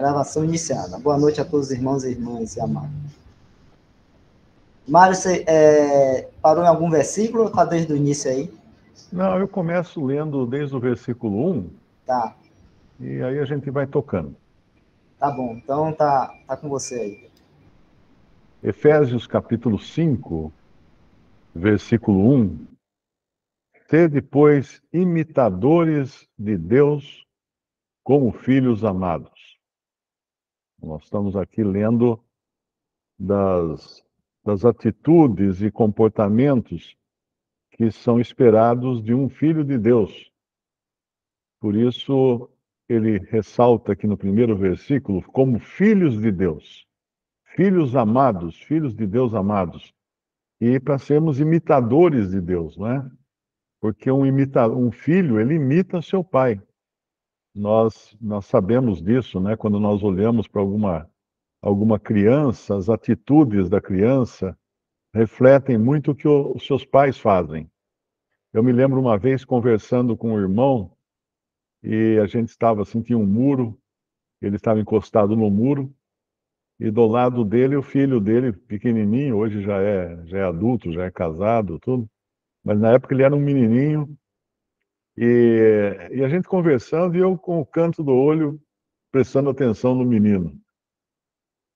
Gravação iniciada. Boa noite a todos os irmãos e irmãs e amados. Mário, você parou em algum versículo ou está desde o início aí? Não, eu começo lendo desde o versículo 1 Tá, e aí a gente vai tocando. tá bom. Então tá com você aí. Efésios capítulo 5, versículo 1. Sede, pois, imitadores de Deus como filhos amados. Nós estamos aqui lendo das, das atitudes e comportamentos que são esperados de um filho de Deus. Por isso, ele ressalta aqui no primeiro versículo, como filhos de Deus. Filhos amados, filhos de Deus amados, e para sermos imitadores de Deus, não é? Porque um filho, ele imita seu pai. Nós sabemos disso, né? Quando nós olhamos para alguma criança, as atitudes da criança refletem muito o que os seus pais fazem. Eu me lembro uma vez conversando com um irmão e a gente estava assim, tinha um muro, ele estava encostado no muro. E do lado dele, o filho dele, pequenininho, hoje já é adulto, já é casado, tudo. Mas na época ele era um menininho. E a gente conversando e eu com o canto do olho prestando atenção no menino.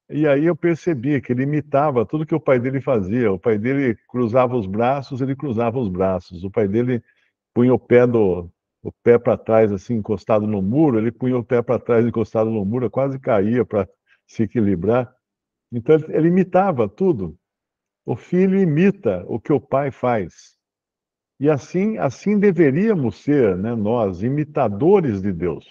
E aí eu percebi que ele imitava tudo que o pai dele fazia. O pai dele cruzava os braços, ele cruzava os braços. O pai dele punha o pé para trás, assim, encostado no muro, ele punha o pé para trás, encostado no muro, quase caía para se equilibrar. Então ele imitava tudo. O filho imita o que o pai faz. E assim deveríamos ser, né, nós, imitadores de Deus.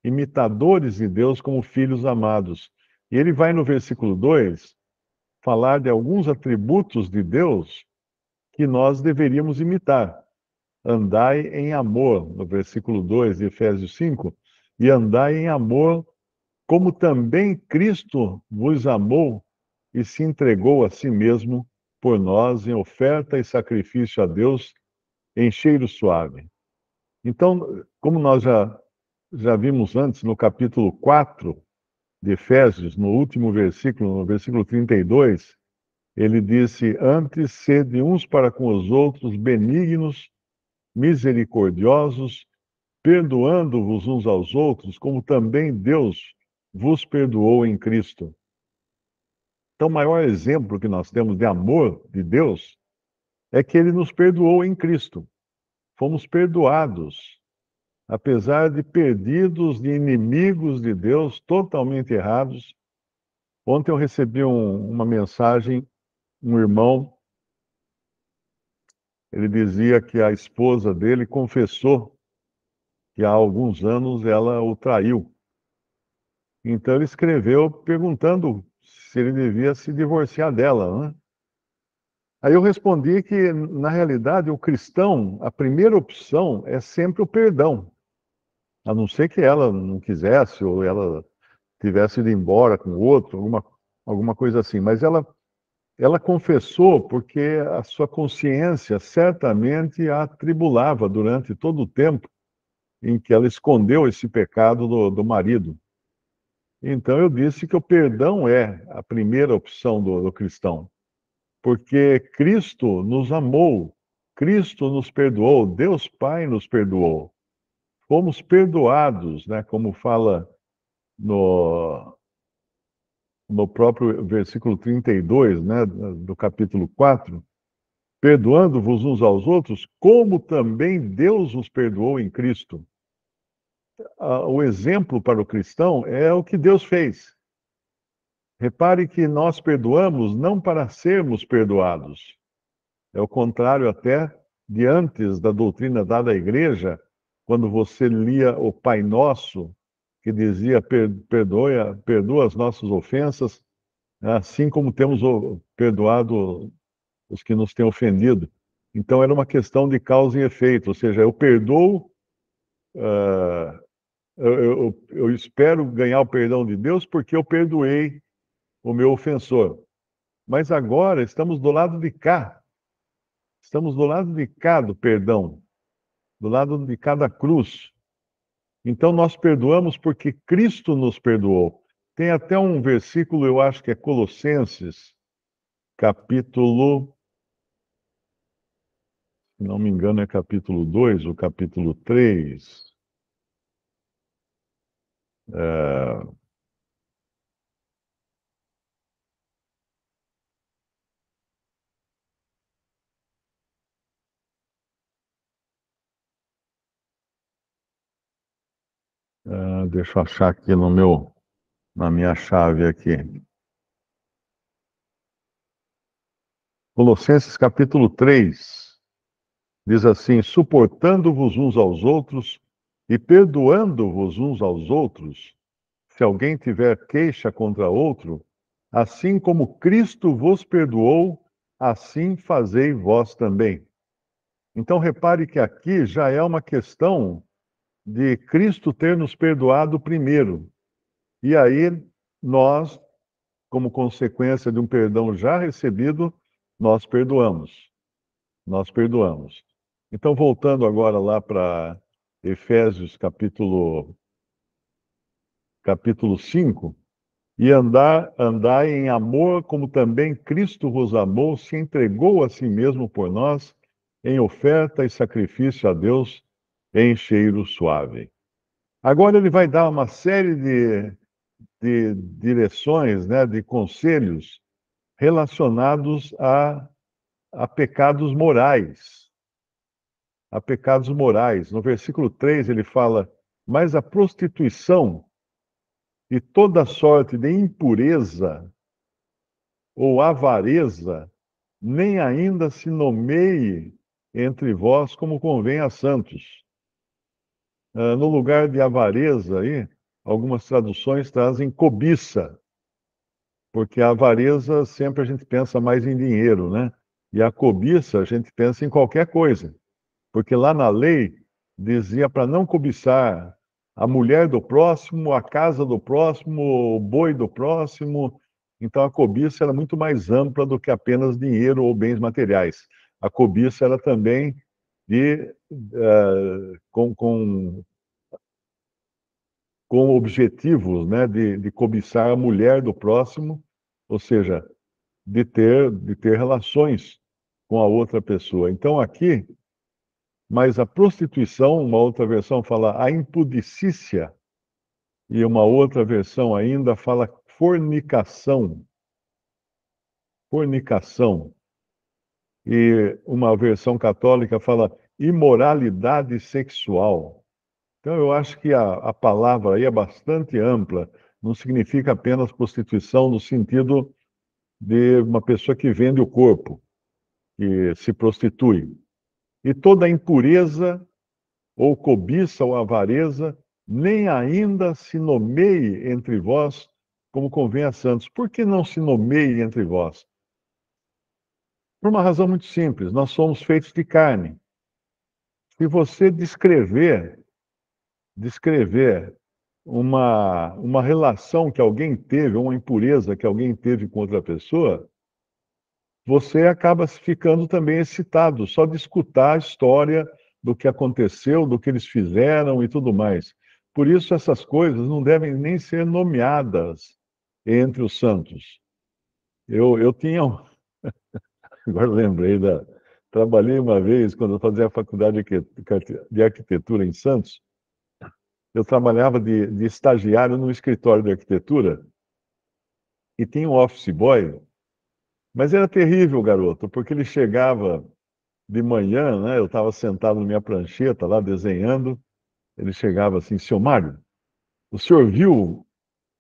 Imitadores de Deus como filhos amados. E ele vai no versículo 2 falar de alguns atributos de Deus que nós deveríamos imitar. Andai em amor, no versículo 2 de Efésios 5, e andai em amor, como também Cristo vos amou e se entregou a si mesmo por nós em oferta e sacrifício a Deus em cheiro suave. Então, como nós já vimos antes no capítulo 4 de Efésios, no último versículo, no versículo 32, ele disse: Antes sede uns para com os outros benignos, misericordiosos, perdoando-vos uns aos outros, como também Deus vos perdoou em Cristo. Então, o maior exemplo que nós temos de amor de Deus é que ele nos perdoou em Cristo. Fomos perdoados, apesar de perdidos, de inimigos de Deus, totalmente errados. Ontem eu recebi uma mensagem, um irmão, ele dizia que a esposa dele confessou que há alguns anos ela o traiu. Então ele escreveu perguntando se ele devia se divorciar dela, né? Aí eu respondi que, na realidade, o cristão, a primeira opção é sempre o perdão, a não ser que ela não quisesse ou ela tivesse ido embora com o outro, alguma coisa assim. Mas ela confessou porque a sua consciência certamente a atribulava durante todo o tempo em que ela escondeu esse pecado do marido. Então eu disse que o perdão é a primeira opção do cristão, porque Cristo nos amou, Cristo nos perdoou, Deus Pai nos perdoou. Fomos perdoados, né, como fala no, no próprio versículo 32, né, do capítulo 4, perdoando-vos uns aos outros, como também Deus os perdoou em Cristo. O exemplo para o cristão é o que Deus fez. Repare que nós perdoamos não para sermos perdoados. É o contrário até de antes da doutrina dada à igreja, quando você lia o Pai Nosso, que dizia: perdoa as nossas ofensas, assim como temos perdoado os que nos têm ofendido. Então era uma questão de causa e efeito, ou seja, eu perdoo, uh, eu espero ganhar o perdão de Deus porque eu perdoei o meu ofensor. Mas agora estamos do lado de cá, estamos do lado de cá do perdão, do lado de cada cruz. Então nós perdoamos porque Cristo nos perdoou. Tem até um versículo, eu acho que é Colossenses, capítulo, se não me engano, é capítulo 2 ou capítulo 3. Deixa eu achar aqui na minha chave aqui. Colossenses capítulo 3 diz assim: suportando-vos uns aos outros e perdoando-vos uns aos outros, se alguém tiver queixa contra outro, assim como Cristo vos perdoou, assim fazei vós também. Então repare que aqui já é uma questão de Cristo ter nos perdoado primeiro. E aí nós, como consequência de um perdão já recebido, nós perdoamos. Nós perdoamos. Então, voltando agora lá para Efésios capítulo 5, e andai em amor, como também Cristo vos amou, se entregou a si mesmo por nós, em oferta e sacrifício a Deus em cheiro suave. Agora ele vai dar uma série de direções, né, de conselhos relacionados a pecados morais. A pecados morais. No versículo 3 ele fala: mas a prostituição e toda sorte de impureza ou avareza, nem ainda se nomeie entre vós como convém a santos. No lugar de avareza aí, algumas traduções trazem cobiça, porque a avareza sempre a gente pensa mais em dinheiro, né? E a cobiça a gente pensa em qualquer coisa, porque lá na lei dizia para não cobiçar a mulher do próximo, a casa do próximo, o boi do próximo. Então a cobiça era muito mais ampla do que apenas dinheiro ou bens materiais. A cobiça era também de com objetivos, né, de cobiçar a mulher do próximo, ou seja, de ter relações com a outra pessoa. Então aqui, mas a prostituição, uma outra versão fala a impudicícia, e uma outra versão ainda fala fornicação. Fornicação. E uma versão católica fala imoralidade sexual. Então eu acho que a palavra aí é bastante ampla, não significa apenas prostituição no sentido de uma pessoa que vende o corpo, que se prostitui. E toda impureza, ou cobiça, ou avareza, nem ainda se nomeie entre vós como convém a santos. Por que não se nomeie entre vós? Por uma razão muito simples, nós somos feitos de carne. Se você descrever uma relação que alguém teve, uma impureza que alguém teve com outra pessoa, você acaba ficando também excitado só de escutar a história do que aconteceu, do que eles fizeram e tudo mais. Por isso, essas coisas não devem nem ser nomeadas entre os santos. Eu tinha, agora lembrei trabalhei uma vez, quando eu fazia a faculdade de arquitetura em Santos, eu trabalhava de estagiário no escritório de arquitetura e tinha um office boy, mas era terrível, garoto, porque ele chegava de manhã, né? Eu estava sentado na minha prancheta lá desenhando. Ele chegava assim: seu Mário, o senhor viu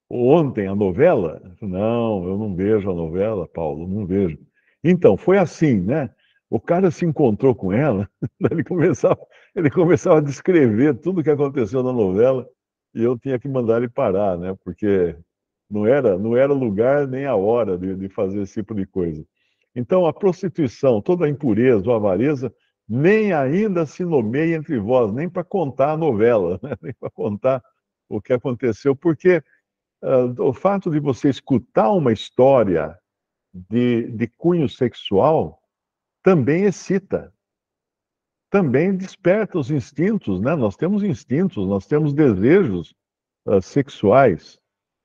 ontem a novela? Não, eu não vejo a novela, Paulo, não vejo. Então, foi assim, né? O cara se encontrou com ela, ele começava a descrever tudo o que aconteceu na novela e eu tinha que mandar ele parar, né? Porque não era o lugar nem a hora de fazer esse tipo de coisa. Então, a prostituição, toda a impureza, a avareza, nem ainda se nomeia entre vós, nem para contar a novela, né? Nem para contar o que aconteceu, porque o fato de você escutar uma história de cunho sexual também excita. também desperta os instintos, né? Nós temos instintos, nós temos desejos sexuais.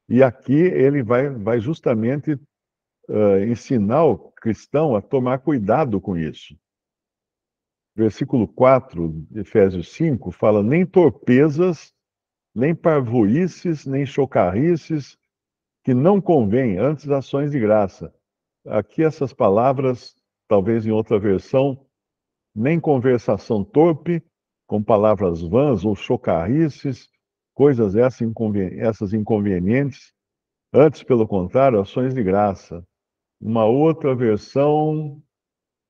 E aqui ele vai justamente ensinar o cristão a tomar cuidado com isso. Versículo 4 de Efésios 5 fala: nem torpezas, nem parvoíces, nem chocarrices, que não convém, antes ações de graça. Aqui essas palavras, talvez em outra versão, nem conversação torpe, com palavras vãs ou chocarrices, coisas essas inconvenientes, antes, pelo contrário, ações de graça. Uma outra versão,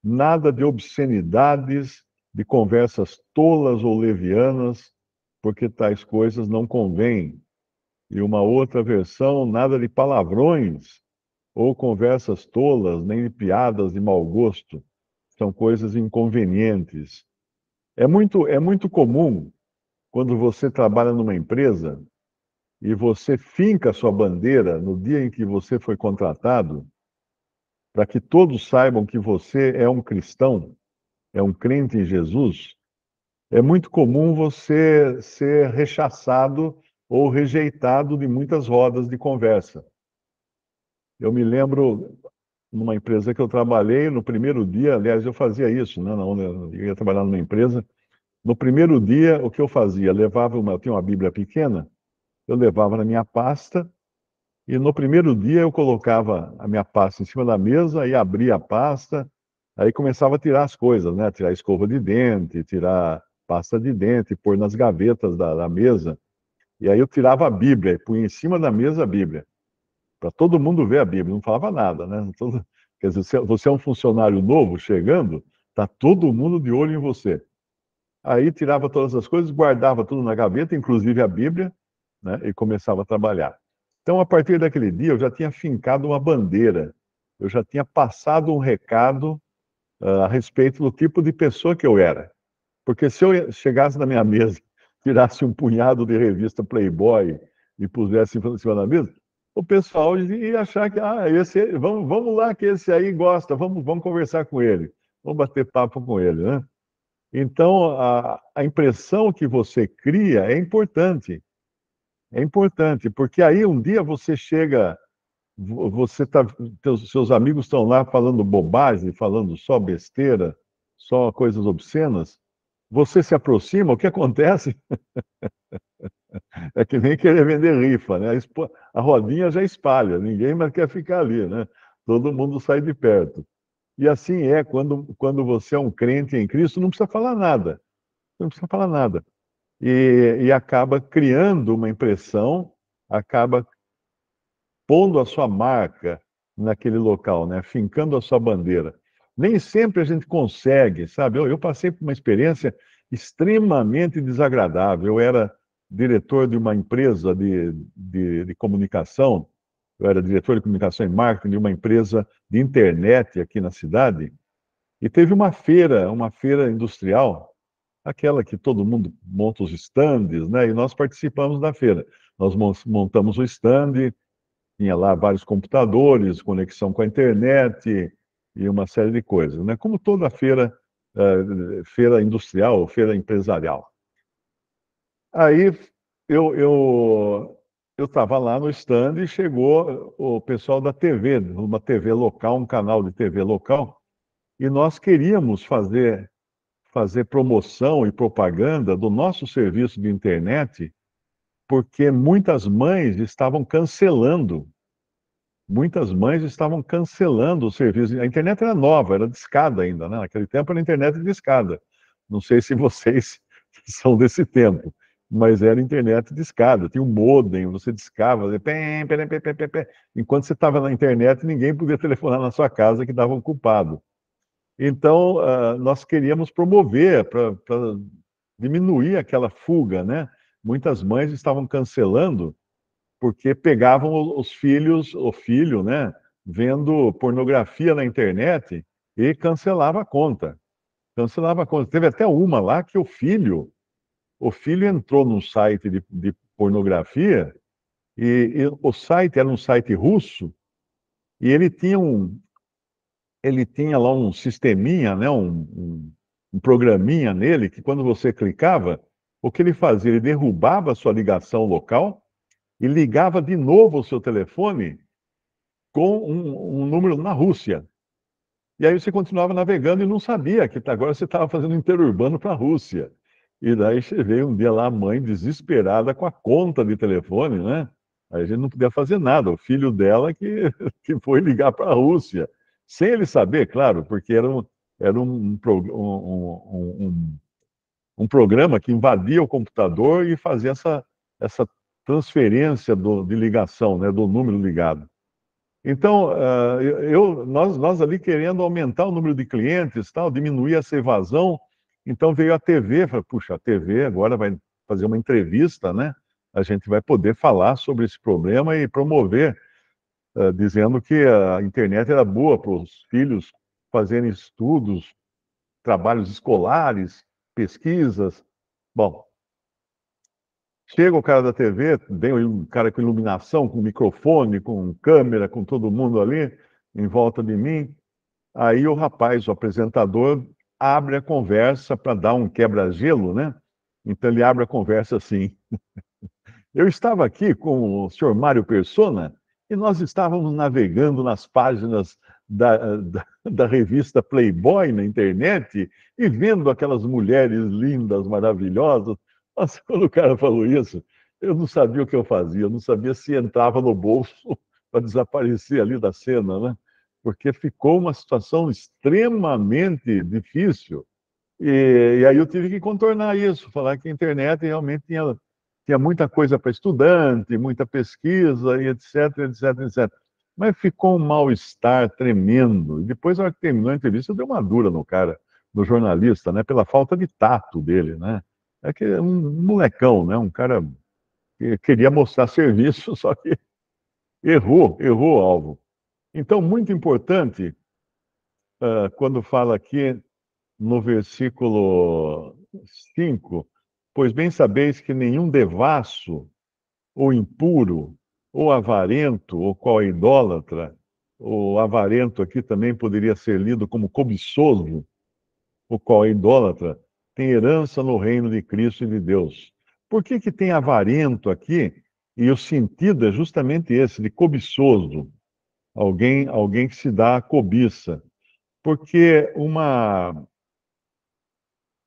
nada de obscenidades, de conversas tolas ou levianas, porque tais coisas não convêm. E uma outra versão, nada de palavrões ou conversas tolas, nem de piadas de mau gosto. São coisas inconvenientes. É muito comum, quando você trabalha numa empresa e você finca a sua bandeira no dia em que você foi contratado, para que todos saibam que você é um cristão, é um crente em Jesus, é muito comum você ser rechaçado ou rejeitado de muitas rodas de conversa. Eu me lembro, numa empresa que eu trabalhei, no primeiro dia, aliás, eu fazia isso, né? Eu ia trabalhar numa empresa. No primeiro dia, o que eu fazia? Eu tinha uma Bíblia pequena, eu levava na minha pasta, e no primeiro dia eu colocava a minha pasta em cima da mesa e abria a pasta, aí começava a tirar as coisas, né? Tirar escova de dente, tirar pasta de dente, pôr nas gavetas da mesa. E aí eu tirava a Bíblia e punha em cima da mesa a Bíblia, para todo mundo ver a Bíblia, não falava nada, né? Quer dizer, se você é um funcionário novo chegando, tá todo mundo de olho em você. Aí tirava todas as coisas, guardava tudo na gaveta, inclusive a Bíblia, né? E começava a trabalhar. Então, a partir daquele dia, eu já tinha fincado uma bandeira, eu já tinha passado um recado a respeito do tipo de pessoa que eu era. Porque se eu chegasse na minha mesa, tirasse um punhado de revista Playboy e pusesse em cima da mesa, o pessoal ia achar que, vamos lá, que esse aí gosta, vamos conversar com ele, vamos bater papo com ele, né? Então, a impressão que você cria é importante, porque aí um dia você chega, você tá, seus amigos estão lá falando bobagem, falando só besteira, só coisas obscenas, você se aproxima, o que acontece é que nem querer vender rifa, né? A rodinha já espalha, ninguém mais quer ficar ali, né? Todo mundo sai de perto. E assim é quando você é um crente em Cristo, não precisa falar nada, não precisa falar nada. E acaba criando uma impressão, acaba pondo a sua marca naquele local, né? Fincando a sua bandeira. Nem sempre a gente consegue, sabe? Eu passei por uma experiência extremamente desagradável. Eu era diretor de uma empresa de comunicação, eu era diretor de comunicação e marketing de uma empresa de internet aqui na cidade, e teve uma feira industrial, aquela que todo mundo monta os estandes, né? E nós participamos da feira. Nós montamos o stand, tinha lá vários computadores, conexão com a internet e uma série de coisas, né? Como toda feira, feira industrial, feira empresarial. Aí eu estava lá no stand e chegou o pessoal da TV, uma TV local, um canal de TV local, e nós queríamos fazer promoção e propaganda do nosso serviço de internet, porque muitas mães estavam cancelando o serviço. A internet era nova, era discada ainda, né? Naquele tempo era internet discada. Não sei se vocês são desse tempo, mas era internet discada. Tinha um modem, você discava, pem, pem, pem, pem, pem, pem. Enquanto você estava na internet, ninguém podia telefonar na sua casa que estava ocupado. Então, nós queríamos promover para diminuir aquela fuga, né? Muitas mães estavam cancelando porque pegavam os filhos, o filho, né, vendo pornografia na internet e cancelava a conta. Cancelava a conta. Teve até uma lá que o filho entrou num site de pornografia e o site era um site russo e ele tinha lá um sisteminha, né, um programinha nele que quando você clicava, o que ele fazia? Ele derrubava a sua ligação local e ligava de novo o seu telefone com um número na Rússia. E aí você continuava navegando e não sabia que agora você estava fazendo interurbano para a Rússia. E daí veio um dia lá a mãe desesperada com a conta de telefone, né? Aí a gente não podia fazer nada. O filho dela que foi ligar para a Rússia. Sem ele saber, claro, porque era um programa que invadia o computador e fazia essa transferência de ligação, né, do número ligado. Então, nós ali querendo aumentar o número de clientes, tal, diminuir essa evasão, então veio a TV, falei, puxa, a TV agora vai fazer uma entrevista, né? A gente vai poder falar sobre esse problema e promover, dizendo que a internet era boa para os filhos fazerem estudos, trabalhos escolares, pesquisas. Bom, chega o cara da TV, vem um cara com iluminação, com microfone, com câmera, com todo mundo ali em volta de mim. Aí o rapaz, o apresentador, abre a conversa para dar um quebra-gelo, né? Então ele abre a conversa assim: eu estava aqui com o senhor Mário Persona e nós estávamos navegando nas páginas da revista Playboy na internet e vendo aquelas mulheres lindas, maravilhosas. Nossa, quando o cara falou isso, eu não sabia o que eu fazia, eu não sabia se entrava no bolso para desaparecer ali da cena, né? Porque ficou uma situação extremamente difícil. E aí eu tive que contornar isso, falar que a internet realmente tinha muita coisa para estudante, muita pesquisa, e etc, etc, etc. Mas ficou um mal-estar tremendo. E depois, na hora que terminou a entrevista, eu dei uma dura no cara, no jornalista, né? Pela falta de tato dele, né? É que é um molecão, né? Um cara que queria mostrar serviço, só que errou o alvo. Então, muito importante, quando fala aqui no versículo 5, pois bem sabeis que nenhum devasso, ou impuro, ou avarento, ou qual é idólatra, o avarento aqui também poderia ser lido como cobiçoso, o qual é idólatra, tem herança no reino de Cristo e de Deus. Por que que tem avarento aqui? E o sentido é justamente esse, de cobiçoso, alguém que se dá a cobiça. Porque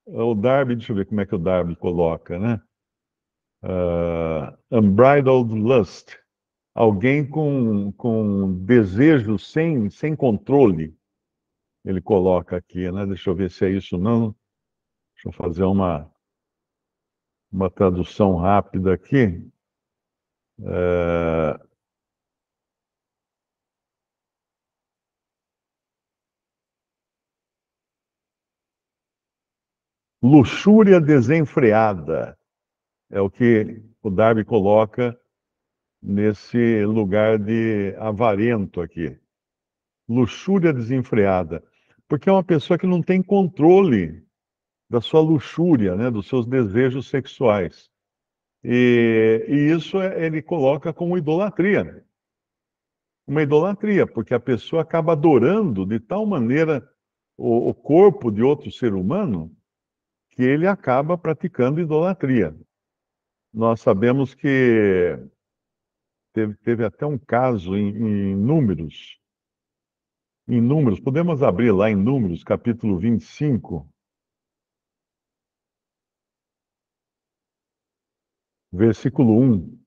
o Darby, deixa eu ver como é que o Darby coloca, né? Unbridled lust, alguém com desejo sem controle, ele coloca aqui, né? Deixa eu ver se é isso não. Deixa eu fazer uma tradução rápida aqui. Luxúria desenfreada é o que o Darby coloca nesse lugar de avarento aqui. Luxúria desenfreada, porque é uma pessoa que não tem controle da sua luxúria, né, dos seus desejos sexuais. E isso ele coloca como idolatria, né? Uma idolatria, porque a pessoa acaba adorando de tal maneira o corpo de outro ser humano que ele acaba praticando idolatria. Nós sabemos que teve até um caso em Números. Em Números, podemos abrir lá em Números, capítulo 25, versículo 1.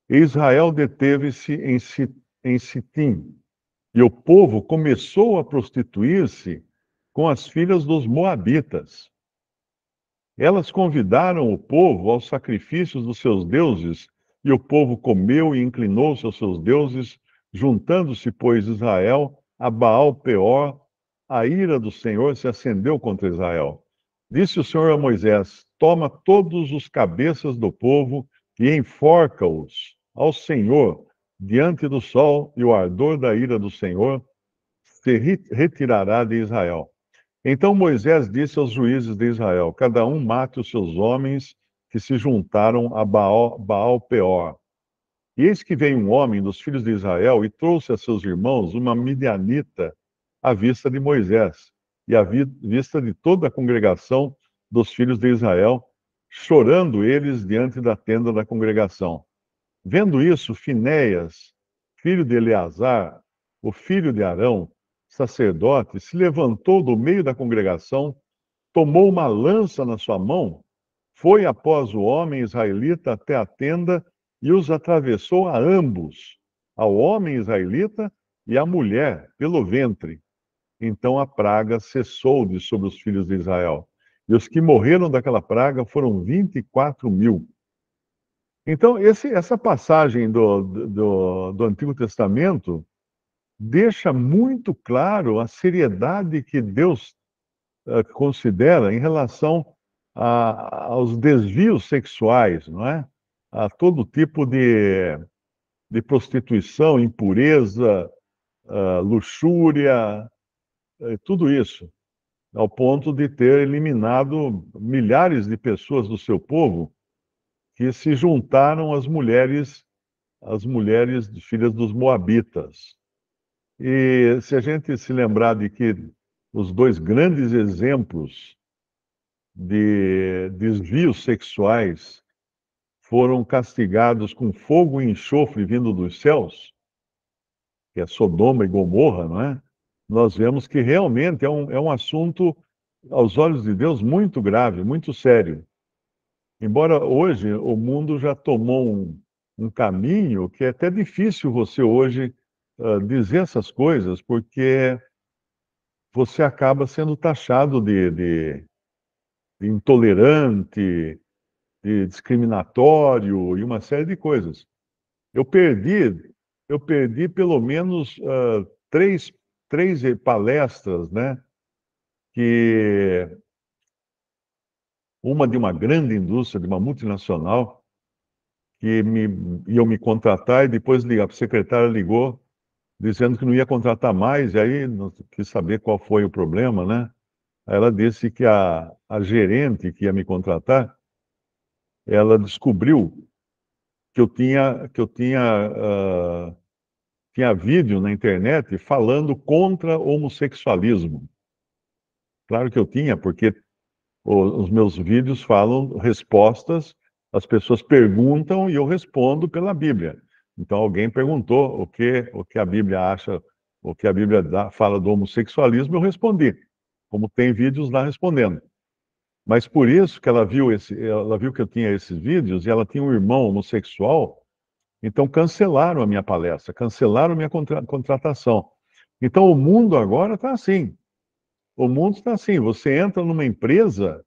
Israel deteve-se em Sitim, e o povo começou a prostituir-se com as filhas dos moabitas. Elas convidaram o povo aos sacrifícios dos seus deuses, e o povo comeu e inclinou-se aos seus deuses, juntando-se, pois, Israel a Baal-peor, a ira do Senhor se acendeu contra Israel. Disse o Senhor a Moisés: toma todos os cabeças do povo e enforca-os ao Senhor diante do sol, e o ardor da ira do Senhor se retirará de Israel. Então Moisés disse aos juízes de Israel: cada um mate os seus homens que se juntaram a Baal-peor. E eis que veio um homem dos filhos de Israel e trouxe a seus irmãos uma midianita à vista de Moisés. e à vista de toda a congregação dos filhos de Israel, chorando eles diante da tenda da congregação. Vendo isso, Finéias, filho de Eleazar, o filho de Arão, sacerdote, se levantou do meio da congregação, tomou uma lança na sua mão, foi após o homem israelita até a tenda e os atravessou a ambos, ao homem israelita e à mulher, pelo ventre. Então a praga cessou de sobre os filhos de Israel. E os que morreram daquela praga foram 24.000. Então, essa passagem do Antigo Testamento deixa muito claro a seriedade que Deus considera em relação aos desvios sexuais, não é? A todo tipo de prostituição, impureza, luxúria, tudo isso, ao ponto de ter eliminado milhares de pessoas do seu povo que se juntaram às mulheres filhas dos moabitas. E se a gente se lembrar de que os dois grandes exemplos de desvios sexuais foram castigados com fogo e enxofre vindo dos céus, que é Sodoma e Gomorra, não é? Nós vemos que realmente é um assunto, aos olhos de Deus, muito grave, muito sério. Embora hoje o mundo já tomou um caminho que é até difícil você hoje dizer essas coisas, porque você acaba sendo taxado de intolerante, de discriminatório e uma série de coisas. Eu perdi, eu perdi pelo menos três palestras, né? Que uma de uma grande indústria, de uma multinacional, que iam me contratar e depois a secretária ligou dizendo que não ia contratar mais, e aí não quis saber qual foi o problema, né? Aí ela disse que a gerente que ia me contratar, ela descobriu que tinha vídeo na internet falando contra o homossexualismo. Claro que eu tinha, porque os meus vídeos falam respostas, as pessoas perguntam e eu respondo pela Bíblia. Então alguém perguntou o que a Bíblia acha, o que a Bíblia fala do homossexualismo, eu respondi, como tem vídeos lá respondendo. Mas por isso que ela viu que eu tinha esses vídeos e ela tinha um irmão homossexual, então cancelaram a minha palestra, cancelaram a minha contratação. Então o mundo agora está assim. O mundo está assim. Você entra numa empresa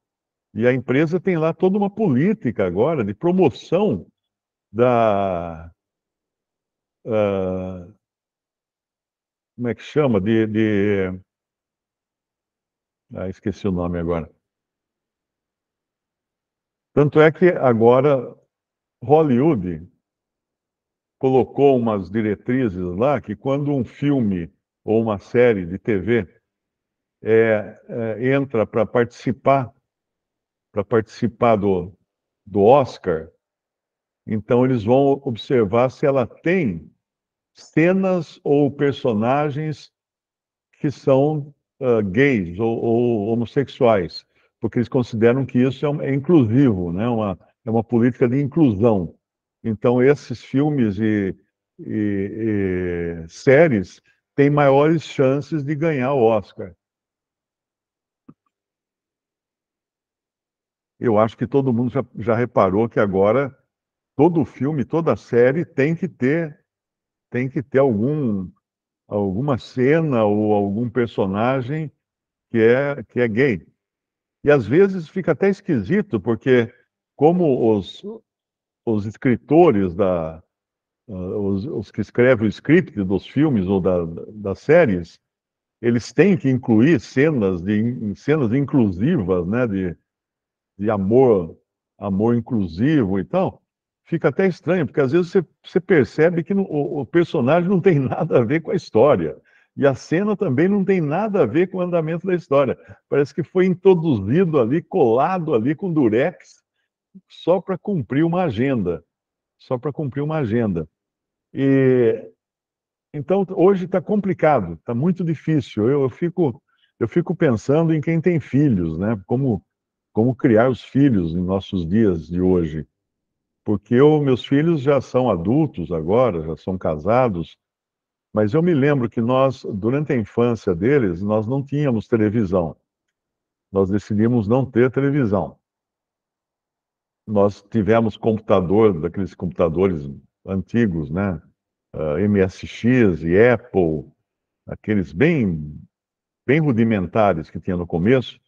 e a empresa tem lá toda uma política agora de promoção da. Como é que chama? Esqueci o nome agora. Tanto é que agora Hollywood colocou umas diretrizes lá que quando um filme ou uma série de TV entra para participar do Oscar, então eles vão observar se ela tem cenas ou personagens que são gays ou homossexuais, porque eles consideram que isso é inclusivo, né? É uma política de inclusão. Então, esses filmes e séries têm maiores chances de ganhar o Oscar. Eu acho que todo mundo já reparou que agora todo filme, toda série tem que ter alguma cena ou algum personagem que é gay. E às vezes fica até esquisito, porque como os escritores os que escrevem o script dos filmes ou das séries, eles têm que incluir cenas inclusivas, né, de amor inclusivo e tal. Fica até estranho, porque às vezes você percebe que o personagem não tem nada a ver com a história. E a cena também não tem nada a ver com o andamento da história. Parece que foi introduzido ali, colado ali com durex, só para cumprir uma agenda. Só para cumprir uma agenda. E então hoje está complicado, está muito difícil. Eu fico eu fico pensando em quem tem filhos, né? Como criar os filhos em nossos dias de hoje. Porque meus filhos já são adultos agora, já são casados, mas eu me lembro que nós, durante a infância deles, nós não tínhamos televisão. Nós decidimos não ter televisão. Nós tivemos computador, daqueles computadores antigos, né? MSX e Apple, aqueles bem rudimentares que tinha no começo.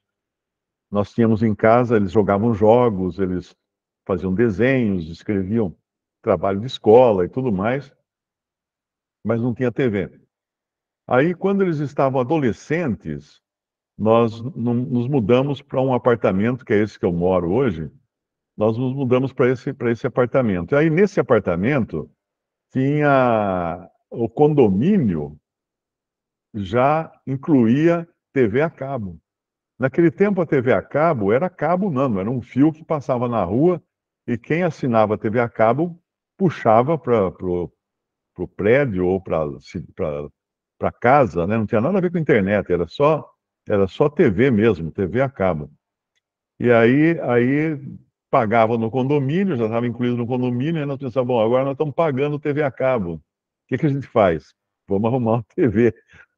Nós tínhamos em casa, eles jogavam jogos, eles faziam desenhos, escreviam trabalho de escola e tudo mais, mas não tinha TV. Aí, quando eles estavam adolescentes, nós nos mudamos para um apartamento, que é esse que eu moro hoje. Nós nos mudamos para esse apartamento. E aí, nesse apartamento, tinha o condomínio já incluía TV a cabo. Naquele tempo, a TV a cabo era cabo, não era um fio que passava na rua e quem assinava a TV a cabo puxava para o prédio ou para casa, né? Não tinha nada a ver com internet, era só TV mesmo, TV a cabo. E aí pagava no condomínio, já estava incluído no condomínio, e nós pensávamos, bom, agora nós estamos pagando TV a cabo. O que a gente faz? Vamos arrumar uma TV.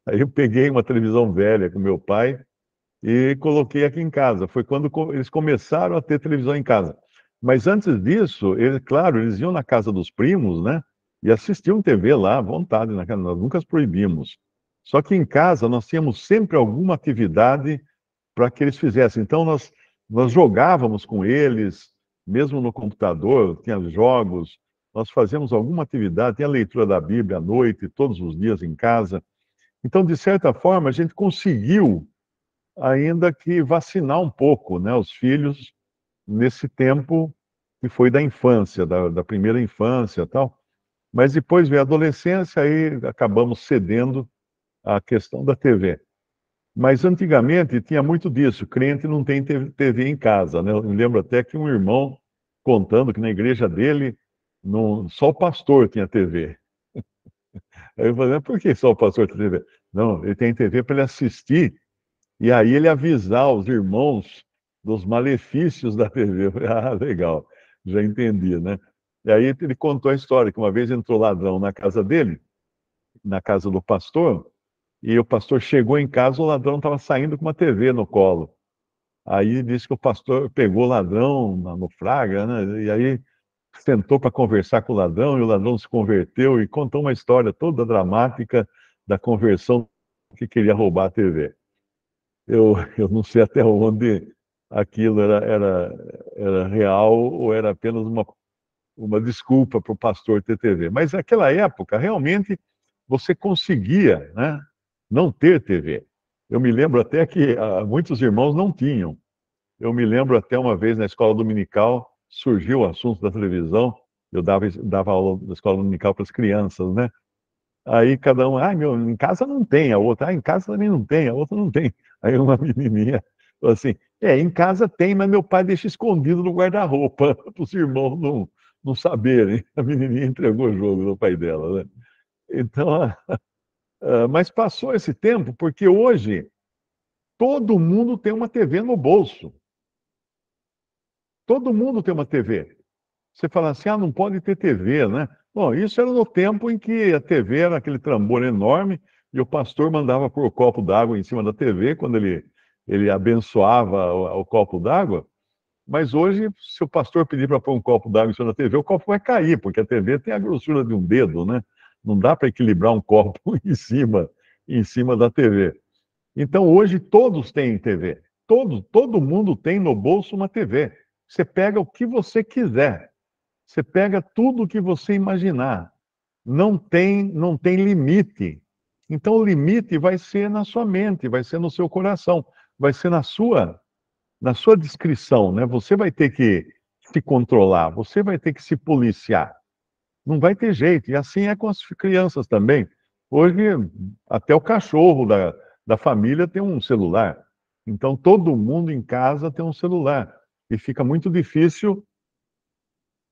Aí eu peguei uma televisão velha com meu pai e coloquei aqui em casa. Foi quando eles começaram a ter televisão em casa. Mas antes disso, claro, eles iam na casa dos primos, né? E assistiam TV lá à vontade, nós nunca os proibimos. Só que em casa nós tínhamos sempre alguma atividade para que eles fizessem. Então nós jogávamos com eles, mesmo no computador, tinha jogos, nós fazíamos alguma atividade, tinha leitura da Bíblia à noite, todos os dias em casa. Então, de certa forma, a gente conseguiu ainda que vacinar um pouco, né, os filhos nesse tempo que foi da infância, da primeira infância e tal. Mas depois veio a adolescência e acabamos cedendo à questão da TV. Mas antigamente tinha muito disso, crente não tem TV em casa, né? Eu me lembro até que um irmão contando que na igreja dele só o pastor tinha TV. Aí eu falei, mas por que só o pastor tem TV? Não, ele tem TV para ele assistir e aí ele avisar os irmãos dos malefícios da TV. Eu falei, ah, legal, já entendi, né? E aí ele contou a história que uma vez entrou ladrão na casa dele, na casa do pastor, e o pastor chegou em casa, o ladrão estava saindo com uma TV no colo. Aí disse que o pastor pegou o ladrão no flagra, né? E aí sentou para conversar com o ladrão, e o ladrão se converteu e contou uma história toda dramática da conversão que queria roubar a TV. Eu não sei até onde aquilo era real ou era apenas uma desculpa para o pastor ter TV. Mas naquela época, realmente, você conseguia, né, não ter TV. Eu me lembro até que muitos irmãos não tinham. Eu me lembro até uma vez na escola dominical, surgiu o assunto da televisão, eu dava aula da escola dominical para as crianças, né? Aí cada um, meu, em casa não tem, a outra, em casa também não tem, a outra não tem. Aí uma menininha falou assim, em casa tem, mas meu pai deixa escondido no guarda-roupa, para os irmãos não saberem. A menininha entregou o jogo do pai dela, né? Então, mas passou esse tempo, porque hoje todo mundo tem uma TV no bolso. Todo mundo tem uma TV. Você fala assim, não pode ter TV, né? Bom, isso era no tempo em que a TV era aquele trambolho enorme e o pastor mandava pôr o copo d'água em cima da TV quando ele abençoava o copo d'água. Mas hoje, se o pastor pedir para pôr um copo d'água em cima da TV, o copo vai cair, porque a TV tem a grossura de um dedo, né? Não dá para equilibrar um copo em cima da TV. Então, hoje, todos têm TV. Todo mundo tem no bolso uma TV. Você pega o que você quiser. Você pega tudo o que você imaginar. Não tem limite. Então, o limite vai ser na sua mente, vai ser no seu coração, vai ser na sua descrição, né? Você vai ter que se controlar, você vai ter que se policiar. Não vai ter jeito. E assim é com as crianças também. Hoje, até o cachorro da família tem um celular. Então, todo mundo em casa tem um celular. E fica muito difícil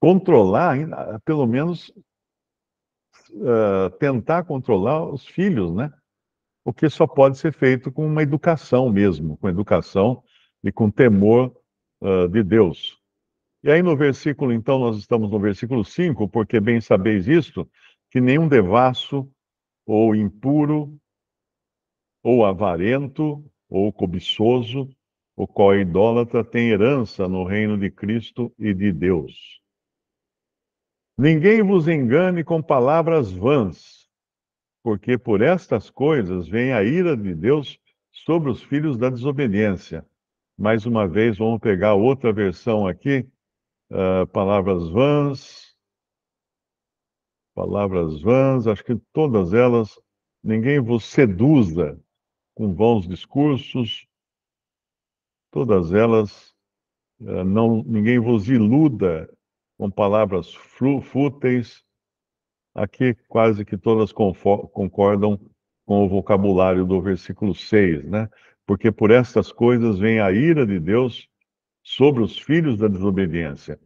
controlar, pelo menos tentar controlar os filhos, né? o que só pode ser feito com uma educação mesmo, com educação e com temor de Deus. E aí no versículo, então, nós estamos no versículo 5, porque bem sabeis isto, que nenhum devasso, ou impuro, ou avarento, ou cobiçoso, o qual é idólatra, tem herança no reino de Cristo e de Deus. Ninguém vos engane com palavras vãs, porque por estas coisas vem a ira de Deus sobre os filhos da desobediência. Mais uma vez, vamos pegar outra versão aqui, palavras vãs, acho que todas elas, ninguém vos seduza com vãos discursos, todas elas, ninguém vos iluda com palavras fúteis. Aqui quase que todas concordam com o vocabulário do versículo 6, né? Porque por estas coisas vem a ira de Deus sobre os filhos da desobediência.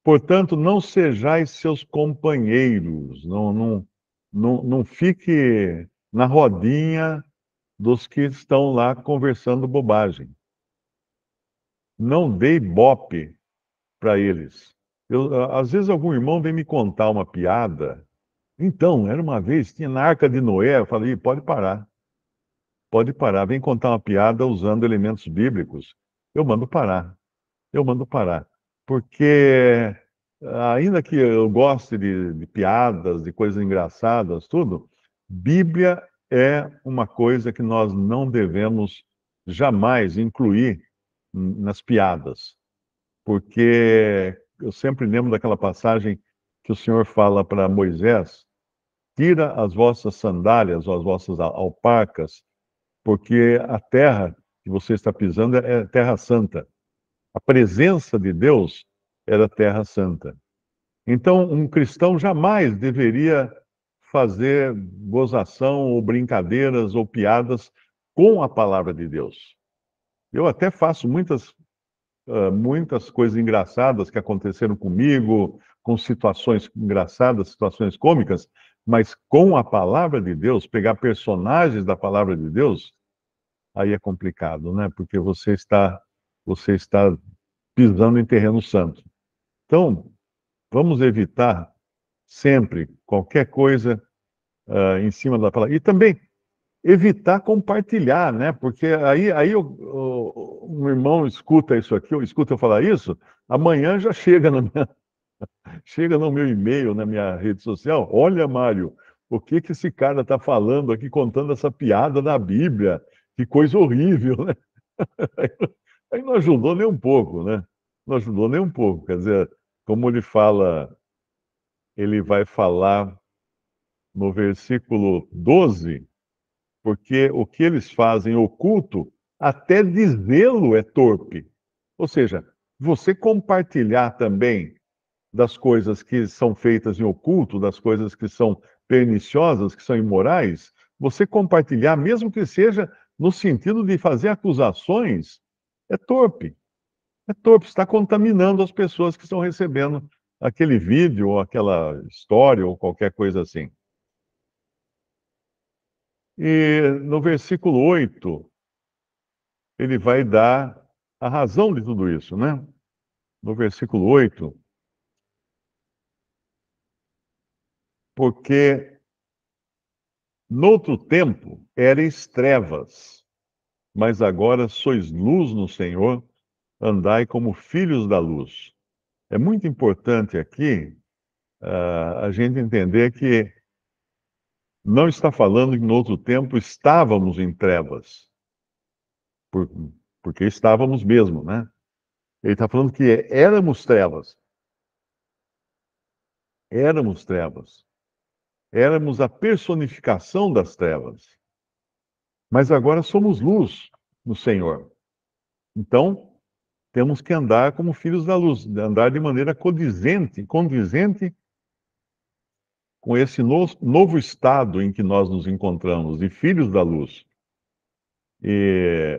Portanto, não sejais seus companheiros, não fique na rodinha dos que estão lá conversando bobagem. Não dê ibope para eles. Às vezes algum irmão vem me contar uma piada. Então, era uma vez, tinha na Arca de Noé, eu falei, pode parar, vem contar uma piada usando elementos bíblicos. Eu mando parar, eu mando parar. Porque, ainda que eu goste de piadas, de coisas engraçadas, tudo, Bíblia é uma coisa que nós não devemos jamais incluir nas piadas. Porque eu sempre lembro daquela passagem que o Senhor fala para Moisés: tira as vossas sandálias ou as vossas alparcas, porque a terra que você está pisando é terra santa. A presença de Deus era terra santa. Então, um cristão jamais deveria fazer gozação ou brincadeiras ou piadas com a palavra de Deus. Eu até faço muitas coisas engraçadas que aconteceram comigo, com situações engraçadas, situações cômicas, mas com a palavra de Deus, pegar personagens da palavra de Deus, aí é complicado, né? Porque você está pisando em terreno santo. Então, vamos evitar sempre qualquer coisa em cima da palavra. E também evitar compartilhar, né? Porque aí um irmão escuta isso aqui, ou escuta eu falar isso, amanhã já chega no meu e-mail, na minha rede social. Olha, Mário, o que esse cara está falando aqui, contando essa piada da Bíblia? Que coisa horrível, né? Aí não ajudou nem um pouco, né? Não ajudou nem um pouco. Quer dizer, como ele fala, ele vai falar no versículo 12, porque o que eles fazem oculto, até dizê-lo é torpe. Ou seja, você compartilhar também das coisas que são feitas em oculto, das coisas que são perniciosas, que são imorais, você compartilhar, mesmo que seja no sentido de fazer acusações, é torpe. É torpe, está contaminando as pessoas que estão recebendo aquele vídeo, ou aquela história, ou qualquer coisa assim. E no versículo 8, ele vai dar a razão de tudo isso, né? No versículo 8, porque noutro tempo erais trevas, mas agora sois luz no Senhor, andai como filhos da luz. É muito importante aqui a gente entender que não está falando que no outro tempo estávamos em trevas, por, porque estávamos mesmo, né? Ele está falando que éramos trevas, éramos a personificação das trevas, mas agora somos luz no Senhor. Então, temos que andar como filhos da luz, andar de maneira condizente com esse novo estado em que nós nos encontramos, de filhos da luz. E,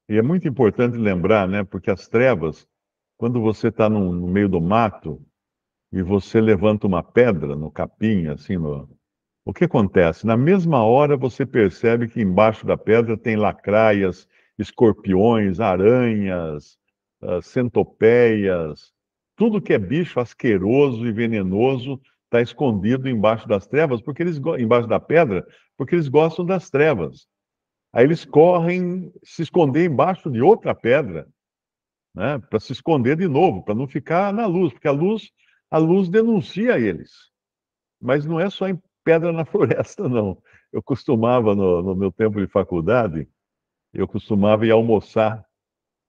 e é muito importante lembrar, né, porque as trevas, quando você está no meio do mato e você levanta uma pedra no capim, assim, O que acontece? Na mesma hora você percebe que embaixo da pedra tem lacraias, escorpiões, aranhas, centopeias, tudo que é bicho asqueroso e venenoso está escondido embaixo das trevas, porque embaixo da pedra, porque eles gostam das trevas. Aí eles correm se esconder embaixo de outra pedra, né, para se esconder de novo, para não ficar na luz, porque a luz denuncia eles. Mas não é só em pedra na floresta, não. Eu costumava, no meu tempo de faculdade, eu costumava ir almoçar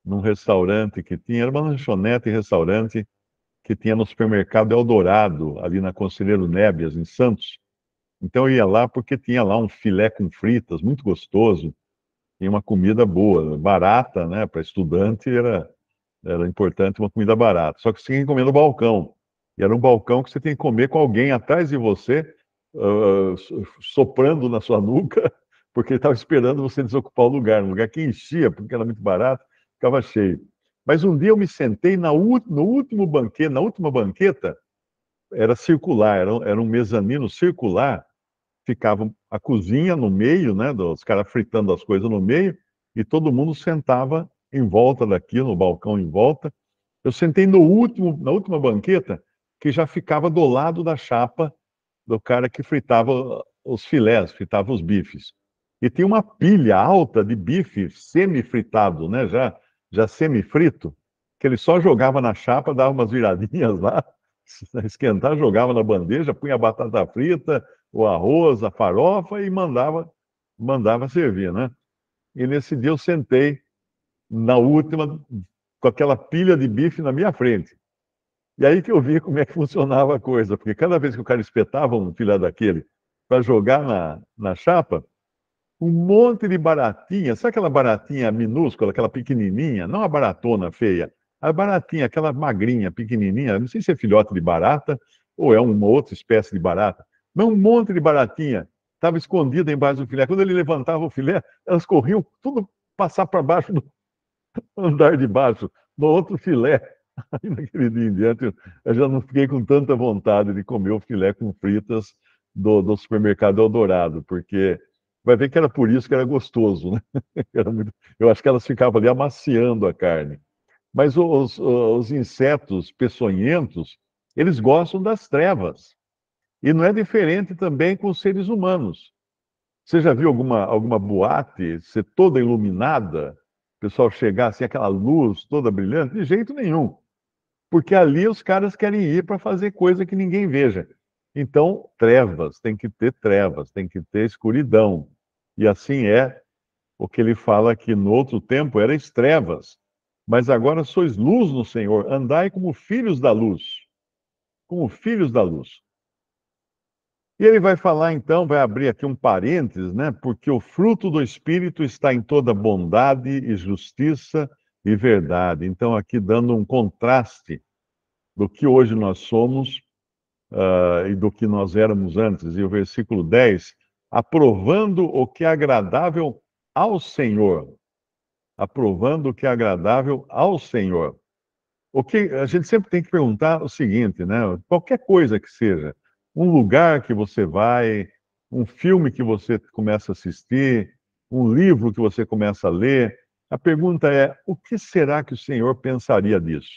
num restaurante que tinha, era uma lanchonete e restaurante que tinha no supermercado Eldorado, ali na Conselheiro Nébias, em Santos. Então eu ia lá porque tinha lá um filé com fritas, muito gostoso, e uma comida boa, barata, né? Para estudante era importante uma comida barata. Só que você tinha que comer no balcão. E era um balcão que você tem que comer com alguém atrás de você, soprando na sua nuca, porque ele estava esperando você desocupar o lugar. Um lugar que enchia, porque era muito barato, ficava cheio. Mas um dia eu me sentei no último banquete, na última banqueta, era circular, era um mezanino circular, ficava a cozinha no meio, né, os caras fritando as coisas no meio, e todo mundo sentava em volta daquilo, no balcão em volta. Eu sentei na última banqueta, que já ficava do lado da chapa do cara que fritava os filés, fritava os bifes. E tinha uma pilha alta de bife semi-fritado, né, já semi-frito, que ele só jogava na chapa, dava umas viradinhas lá, esquentar, jogava na bandeja, punha a batata frita, o arroz, a farofa e mandava servir, né? E nesse dia eu sentei na última, com aquela pilha de bife na minha frente. E aí que eu vi como é que funcionava a coisa, porque cada vez que o cara espetava um filé daquele para jogar na chapa, um monte de baratinha, sabe aquela baratinha minúscula, aquela pequenininha, não a baratona feia, a baratinha, aquela magrinha, pequenininha, não sei se é filhote de barata ou é uma outra espécie de barata, mas um monte de baratinha estava escondida embaixo do filé. Quando ele levantava o filé, elas corriam tudo passar para baixo do andar de baixo, no outro filé. Aí naquele dia em diante, eu já não fiquei com tanta vontade de comer o filé com fritas do supermercado Eldorado, porque vai ver que era por isso que era gostoso, né? Eu acho que elas ficavam ali amaciando a carne. Mas os insetos peçonhentos, eles gostam das trevas. E não é diferente também com os seres humanos. Você já viu alguma boate ser toda iluminada? O pessoal chegar assim, aquela luz toda brilhante? De jeito nenhum. Porque ali os caras querem ir para fazer coisa que ninguém veja. Então, trevas, tem que ter escuridão. E assim é o que ele fala que no outro tempo era trevas, mas agora sois luz no Senhor, andai como filhos da luz, como filhos da luz. E ele vai falar então, vai abrir aqui um parênteses, né? Porque o fruto do Espírito está em toda bondade e justiça e verdade. Então, aqui dando um contraste do que hoje nós somos e do que nós éramos antes. E o versículo 10, aprovando o que é agradável ao Senhor. Aprovando o que é agradável ao Senhor. O que a gente sempre tem que perguntar o seguinte, né? Qualquer coisa que seja, um lugar que você vai, um filme que você começa a assistir, um livro que você começa a ler, a pergunta é: o que será que o Senhor pensaria disso?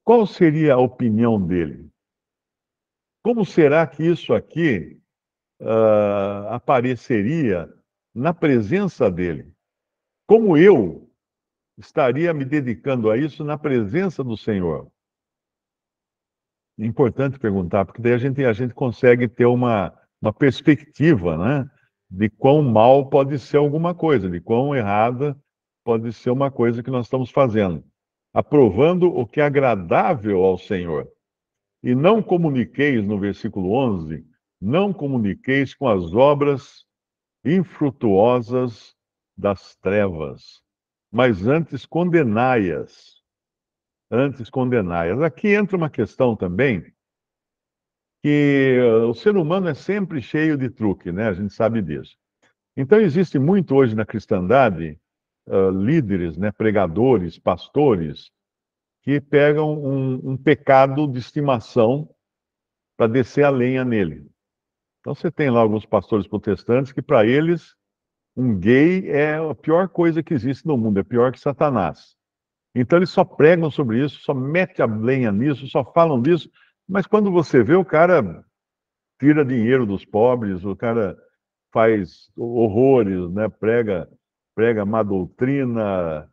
Qual seria a opinião dele? Como será que isso aqui apareceria na presença dele? Como eu estaria me dedicando a isso na presença do Senhor? É importante perguntar, porque daí a gente consegue ter uma perspectiva, né, de quão mal pode ser alguma coisa, de quão errada pode ser uma coisa que nós estamos fazendo. Aprovando o que é agradável ao Senhor. E não comuniqueis, no versículo 11, não comuniqueis com as obras infrutuosas das trevas, mas antes condenai-as. Antes condenai-as. Aqui entra uma questão também, que o ser humano é sempre cheio de truque, né? A gente sabe disso. Então, existe muito hoje na cristandade líderes, né, pregadores, pastores, que pegam um pecado de estimação para descer a lenha nele. Então você tem lá alguns pastores protestantes que para eles um gay é a pior coisa que existe no mundo, é pior que Satanás. Então eles só pregam sobre isso, só mete a lenha nisso, só falam disso, mas quando você vê, o cara tira dinheiro dos pobres, o cara faz horrores, né? Prega má doutrina,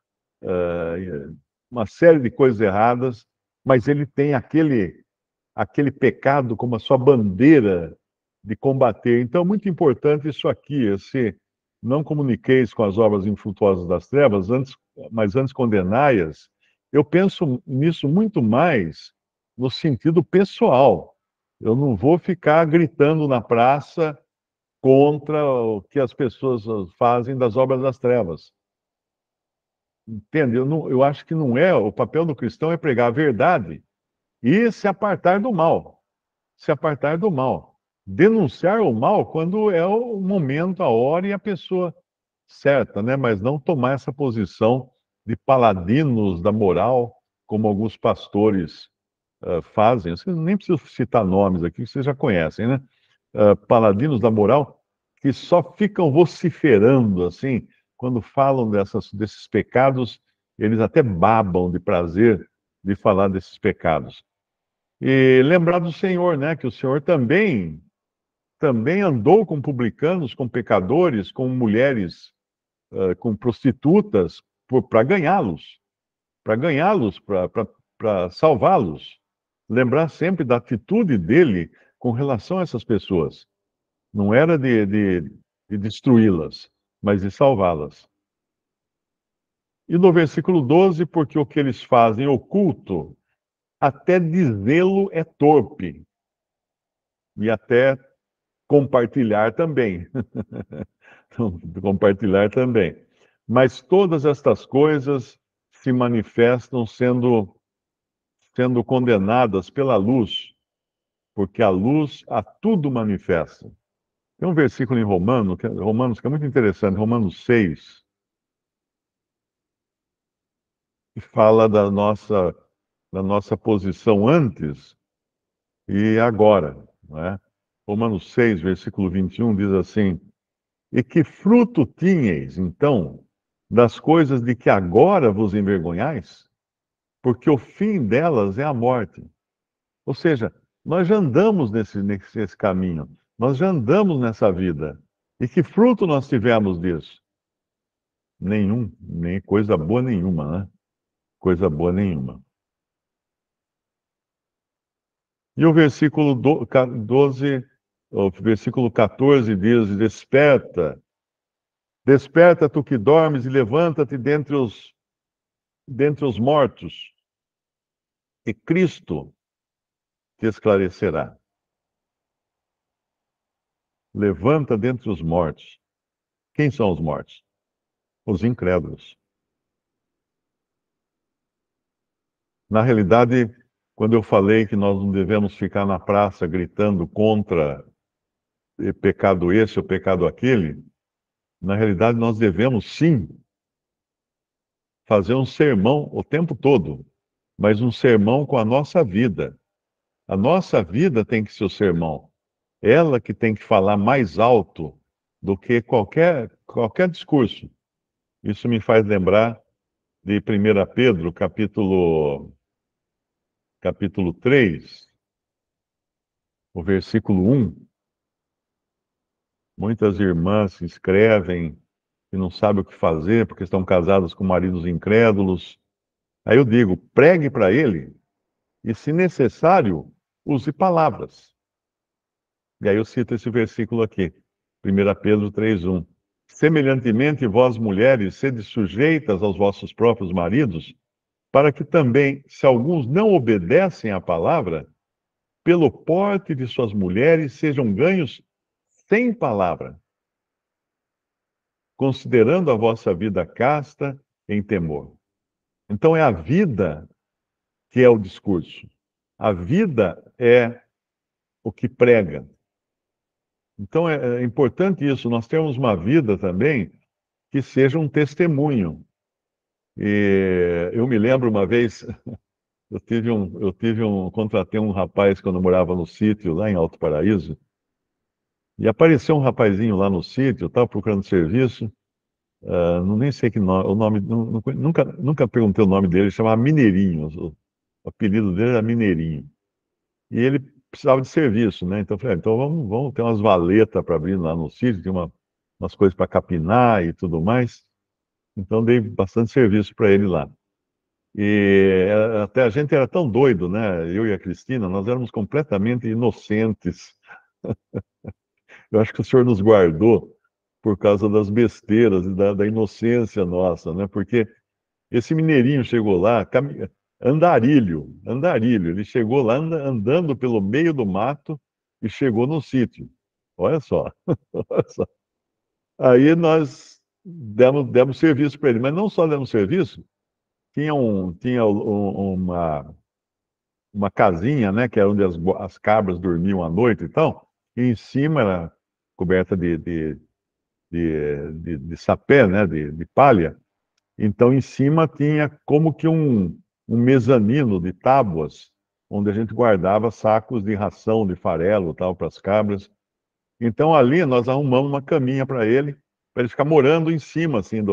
uma série de coisas erradas, mas ele tem aquele pecado como a sua bandeira de combater. Então, é muito importante isso aqui, esse não comuniqueis com as obras infrutuosas das trevas, mas antes condenai-as. Eu penso nisso muito mais no sentido pessoal. Eu não vou ficar gritando na praça contra o que as pessoas fazem das obras das trevas. Entende? Eu acho que não é, o papel do cristão é pregar a verdade e se apartar do mal. Se apartar do mal. Denunciar o mal quando é o momento, a hora e a pessoa certa, né? Mas não tomar essa posição de paladinos da moral, como alguns pastores fazem. Vocês nem preciso citar nomes aqui, vocês já conhecem, né? Paladinos da moral, que só ficam vociferando, assim, quando falam desses pecados, eles até babam de prazer de falar desses pecados. E lembrar do Senhor, né? Que o Senhor também andou com publicanos, com pecadores, com mulheres, com prostitutas, para ganhá-los, para salvá-los. Lembrar sempre da atitude dele com relação a essas pessoas. Não era de destruí-las, mas de salvá-las. E no versículo 12, porque o que eles fazem oculto, até dizê-lo é torpe. E até compartilhar também. Compartilhar também. Mas todas estas coisas se manifestam sendo condenadas pela luz, porque a luz a tudo manifesta. Tem um versículo em Romanos que é muito interessante, Romanos 6, que fala da nossa posição antes e agora, não é? Romanos 6, versículo 21 diz assim: E que fruto tinhais, então, das coisas de que agora vos envergonhais? Porque o fim delas é a morte. Ou seja, nós já andamos nesse caminho, nós já andamos nessa vida. E que fruto nós tivemos disso? Nenhum, nem coisa boa nenhuma, né? Coisa boa nenhuma. E o versículo 12, o versículo 14 diz: Desperta, desperta tu que dormes e levanta-te dentre os mortos, e Cristo te esclarecerá. Levanta dentre os mortos. Quem são os mortos? Os incrédulos. Na realidade, quando eu falei que nós não devemos ficar na praça gritando contra pecado esse ou pecado aquele, na realidade nós devemos sim fazer um sermão o tempo todo, mas um sermão com a nossa vida. A nossa vida tem que ser o sermão. Ela que tem que falar mais alto do que qualquer discurso. Isso me faz lembrar de 1 Pedro, capítulo 3, o versículo 1. Muitas irmãs se inscrevem e não sabem o que fazer porque estão casadas com maridos incrédulos. Aí eu digo, pregue para ele e, se necessário, use palavras. E aí eu cito esse versículo aqui, 1 Pedro 3:1. Semelhantemente, vós mulheres, sede sujeitas aos vossos próprios maridos, para que também, se alguns não obedecem à palavra, pelo porte de suas mulheres sejam ganhos sem palavra, considerando a vossa vida casta em temor. Então é a vida que é o discurso. A vida é o que prega. Então é importante isso, nós temos uma vida também que seja um testemunho. E eu me lembro uma vez, contratei um rapaz quando eu morava no sítio, lá em Alto Paraíso, E apareceu um rapazinho lá no sítio, eu estava procurando serviço, não nem sei que nome, o nome, nunca perguntei o nome dele, ele chamava Mineirinho, o apelido dele era Mineirinho. E ele precisava de serviço, né? Então eu falei, então vamos ter umas valetas para abrir lá no sítio, tem umas coisas para capinar e tudo mais. Então dei bastante serviço para ele lá. E até a gente era tão doido, né? Eu e a Cristina, nós éramos completamente inocentes. Eu acho que o Senhor nos guardou por causa das besteiras e da inocência nossa, né? Porque esse mineirinho chegou lá, andarilho. Ele chegou lá andando pelo meio do mato e chegou no sítio. Olha só, olha só. Aí nós demos serviço para ele, mas não só demos serviço, tinha uma casinha, né, que era onde as cabras dormiam à noite e tal, e em cima era coberta de sapé, né, de palha. Então, em cima tinha como que um mezanino de tábuas, onde a gente guardava sacos de ração, de farelo, tal, para as cabras. Então, ali nós arrumamos uma caminha para ele ficar morando em cima, assim,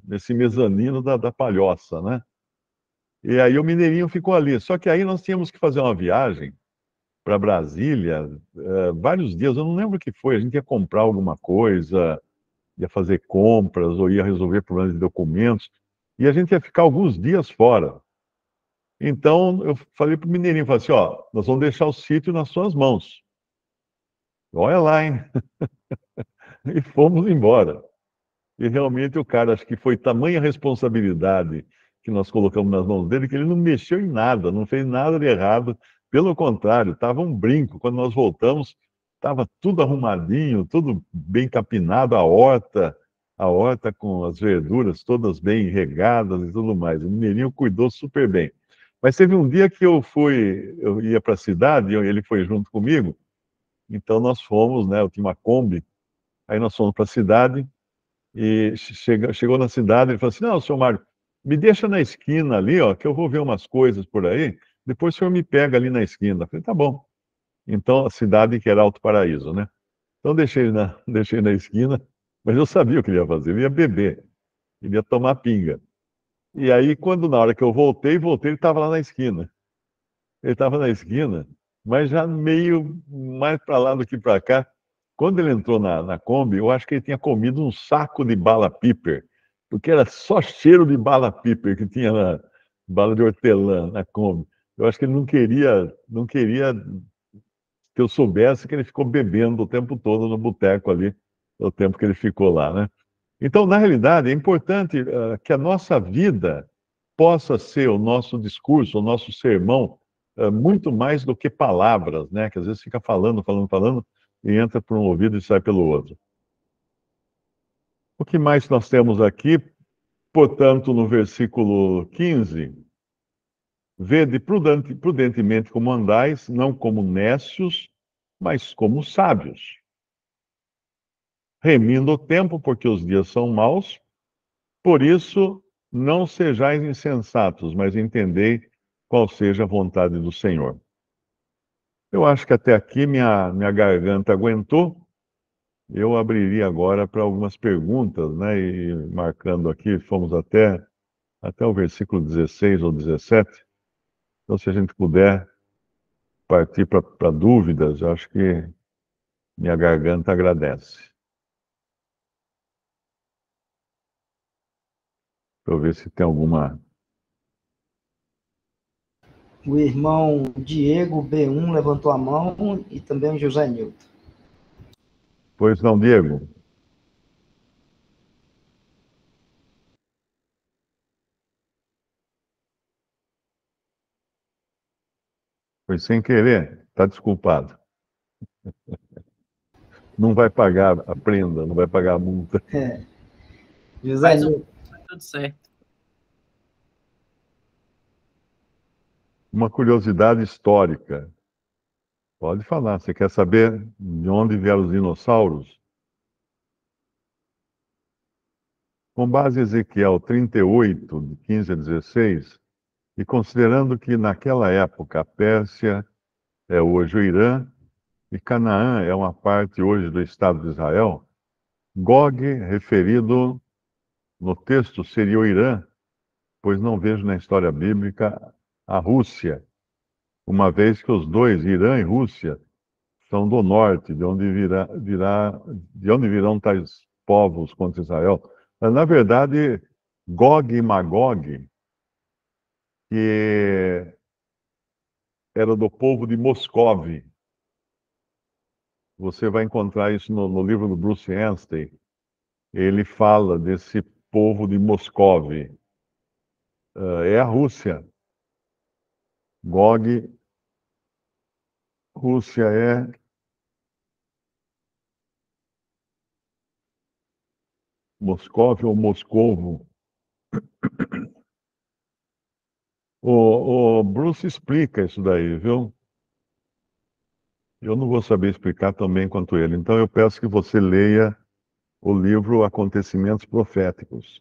desse mezanino da palhoça, né? E aí o Mineirinho ficou ali. Só que aí nós tínhamos que fazer uma viagem para Brasília, vários dias, eu não lembro o que foi, a gente ia comprar alguma coisa, ia fazer compras ou ia resolver problemas de documentos, e a gente ia ficar alguns dias fora. Então eu falei para o Mineirinho, falei assim, ó, nós vamos deixar o sítio nas suas mãos. Olha lá, hein? E fomos embora. E realmente o cara, acho que foi tamanha responsabilidade que nós colocamos nas mãos dele, que ele não mexeu em nada, não fez nada de errado. Pelo contrário, estava um brinco. Quando nós voltamos, estava tudo arrumadinho, tudo bem capinado, a horta com as verduras todas bem regadas e tudo mais. O Mineirinho cuidou super bem. Mas teve um dia que eu ia para a cidade, e ele foi junto comigo, então nós fomos, né? Eu tinha uma Kombi, aí nós fomos para a cidade. E chegou na cidade, ele falou assim: Não, senhor Mário, me deixa na esquina ali, ó, que eu vou ver umas coisas por aí. Depois o senhor me pega ali na esquina. Eu falei: Tá bom. Então, a cidade que era Alto Paraíso, né? Então, deixei na esquina, mas eu sabia o que ele ia fazer. Ele ia beber, ele ia tomar pinga. E aí, na hora que eu voltei, ele estava lá na esquina. Ele estava na esquina, mas já meio mais para lá do que para cá. Quando ele entrou na Kombi, eu acho que ele tinha comido um saco de bala piper, porque era só cheiro de bala piper que tinha bala de hortelã na Kombi. Eu acho que ele não queria que eu soubesse que ele ficou bebendo o tempo todo no boteco ali, o tempo que ele ficou lá, né? Então, na realidade, é importante que a nossa vida possa ser o nosso discurso, o nosso sermão, muito mais do que palavras, né? Que às vezes fica falando, e entra por um ouvido e sai pelo outro. O que mais nós temos aqui? Portanto, no versículo 15, vede prudentemente como andais, não como necios, mas como sábios, remindo o tempo, porque os dias são maus. Por isso, não sejais insensatos, mas entendei qual seja a vontade do Senhor. Eu acho que até aqui minha garganta aguentou. Eu abriria agora para algumas perguntas, né? E marcando aqui, fomos até o versículo 16 ou 17. Então, se a gente puder partir para dúvidas, eu acho que minha garganta agradece. Para eu ver se tem alguma. O irmão Diego B1 levantou a mão e também o José Nilton. Pois não, Diego? Foi sem querer? Está desculpado. Não vai pagar a prenda, não vai pagar a multa. José Nilton. Tudo certo. Uma curiosidade histórica. Pode falar. Você quer saber de onde vieram os dinossauros? Com base em Ezequiel 38, de 15 a 16, e considerando que naquela época a Pérsia é hoje o Irã, e Canaã é uma parte hoje do Estado de Israel. Gog, referido no texto, seria o Irã, pois não vejo na história bíblica a Rússia, uma vez que os dois, Irã e Rússia, são do norte, de onde virão tais povos contra Israel. Mas, na verdade, Gog e Magog, que era do povo de Moscov. Você vai encontrar isso no livro do Bruce Anstey. Ele fala desse povo de Moscov. É a Rússia. Gog, Rússia é Moscov ou Moscovo. O Bruce explica isso daí, viu? Eu não vou saber explicar tão bem quanto ele. Então eu peço que você leia o livro Acontecimentos Proféticos.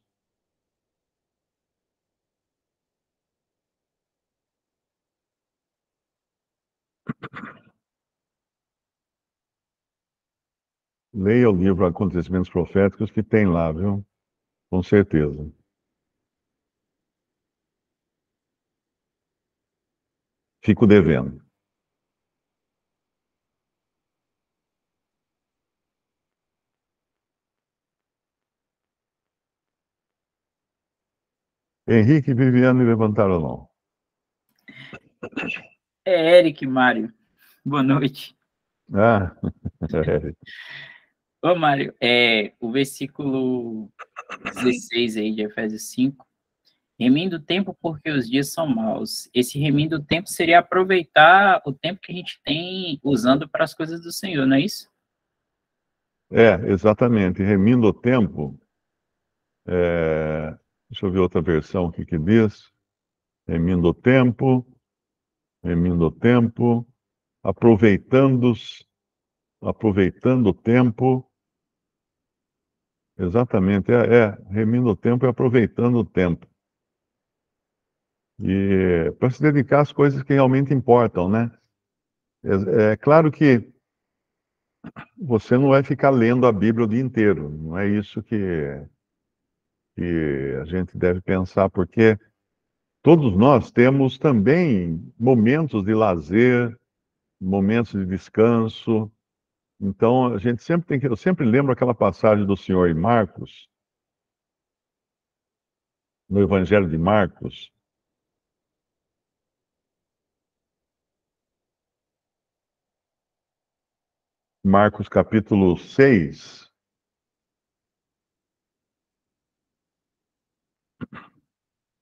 Leia o livro Acontecimentos Proféticos que tem lá, viu? Com certeza. Fico devendo. Henrique, Viviane levantaram a mão. É Eric, Mário. Boa noite. Ah, Ô, Mário, o versículo 16 aí de Efésios 5, remindo o tempo porque os dias são maus. Esse remindo o tempo seria aproveitar o tempo que a gente tem usando para as coisas do Senhor, não é isso? exatamente. Remindo o tempo. Deixa eu ver outra versão aqui que diz. Remindo o tempo, aproveitando o tempo. Exatamente, remindo o tempo e aproveitando o tempo. E para se dedicar às coisas que realmente importam, né? É claro que você não vai ficar lendo a Bíblia o dia inteiro, não é isso que a gente deve pensar, porque todos nós temos também momentos de lazer, momentos de descanso. Então, a gente sempre tem que. Eu sempre lembro aquela passagem do Senhor em Marcos, no Evangelho de Marcos. Marcos capítulo 6,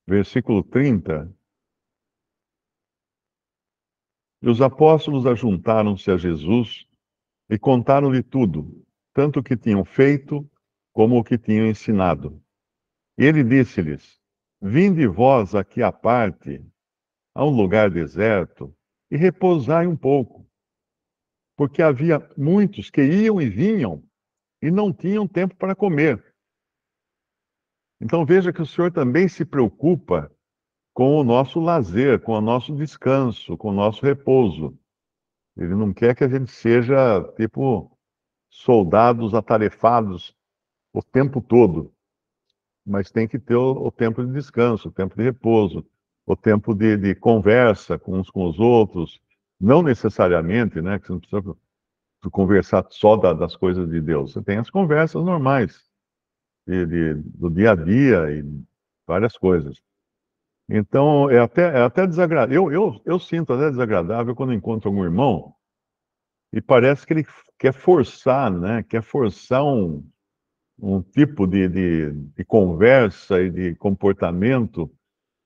versículo 30. E os apóstolos ajuntaram-se a Jesus e contaram-lhe tudo, tanto o que tinham feito como o que tinham ensinado. E ele disse-lhes: Vinde vós aqui à parte, a um lugar deserto, e repousai um pouco, porque havia muitos que iam e vinham e não tinham tempo para comer. Então veja que o Senhor também se preocupa com o nosso lazer, com o nosso descanso, com o nosso repouso. Ele não quer que a gente seja tipo soldados atarefados o tempo todo, mas tem que ter o tempo de descanso, o tempo de repouso, o tempo de conversa com uns com os outros, não necessariamente, né, que você não precisa conversar só das coisas de Deus. Você tem as conversas normais do dia a dia e várias coisas. Então, é até desagradável. Eu sinto até desagradável quando encontro algum irmão e parece que ele quer forçar, né? Quer forçar um tipo de conversa e de comportamento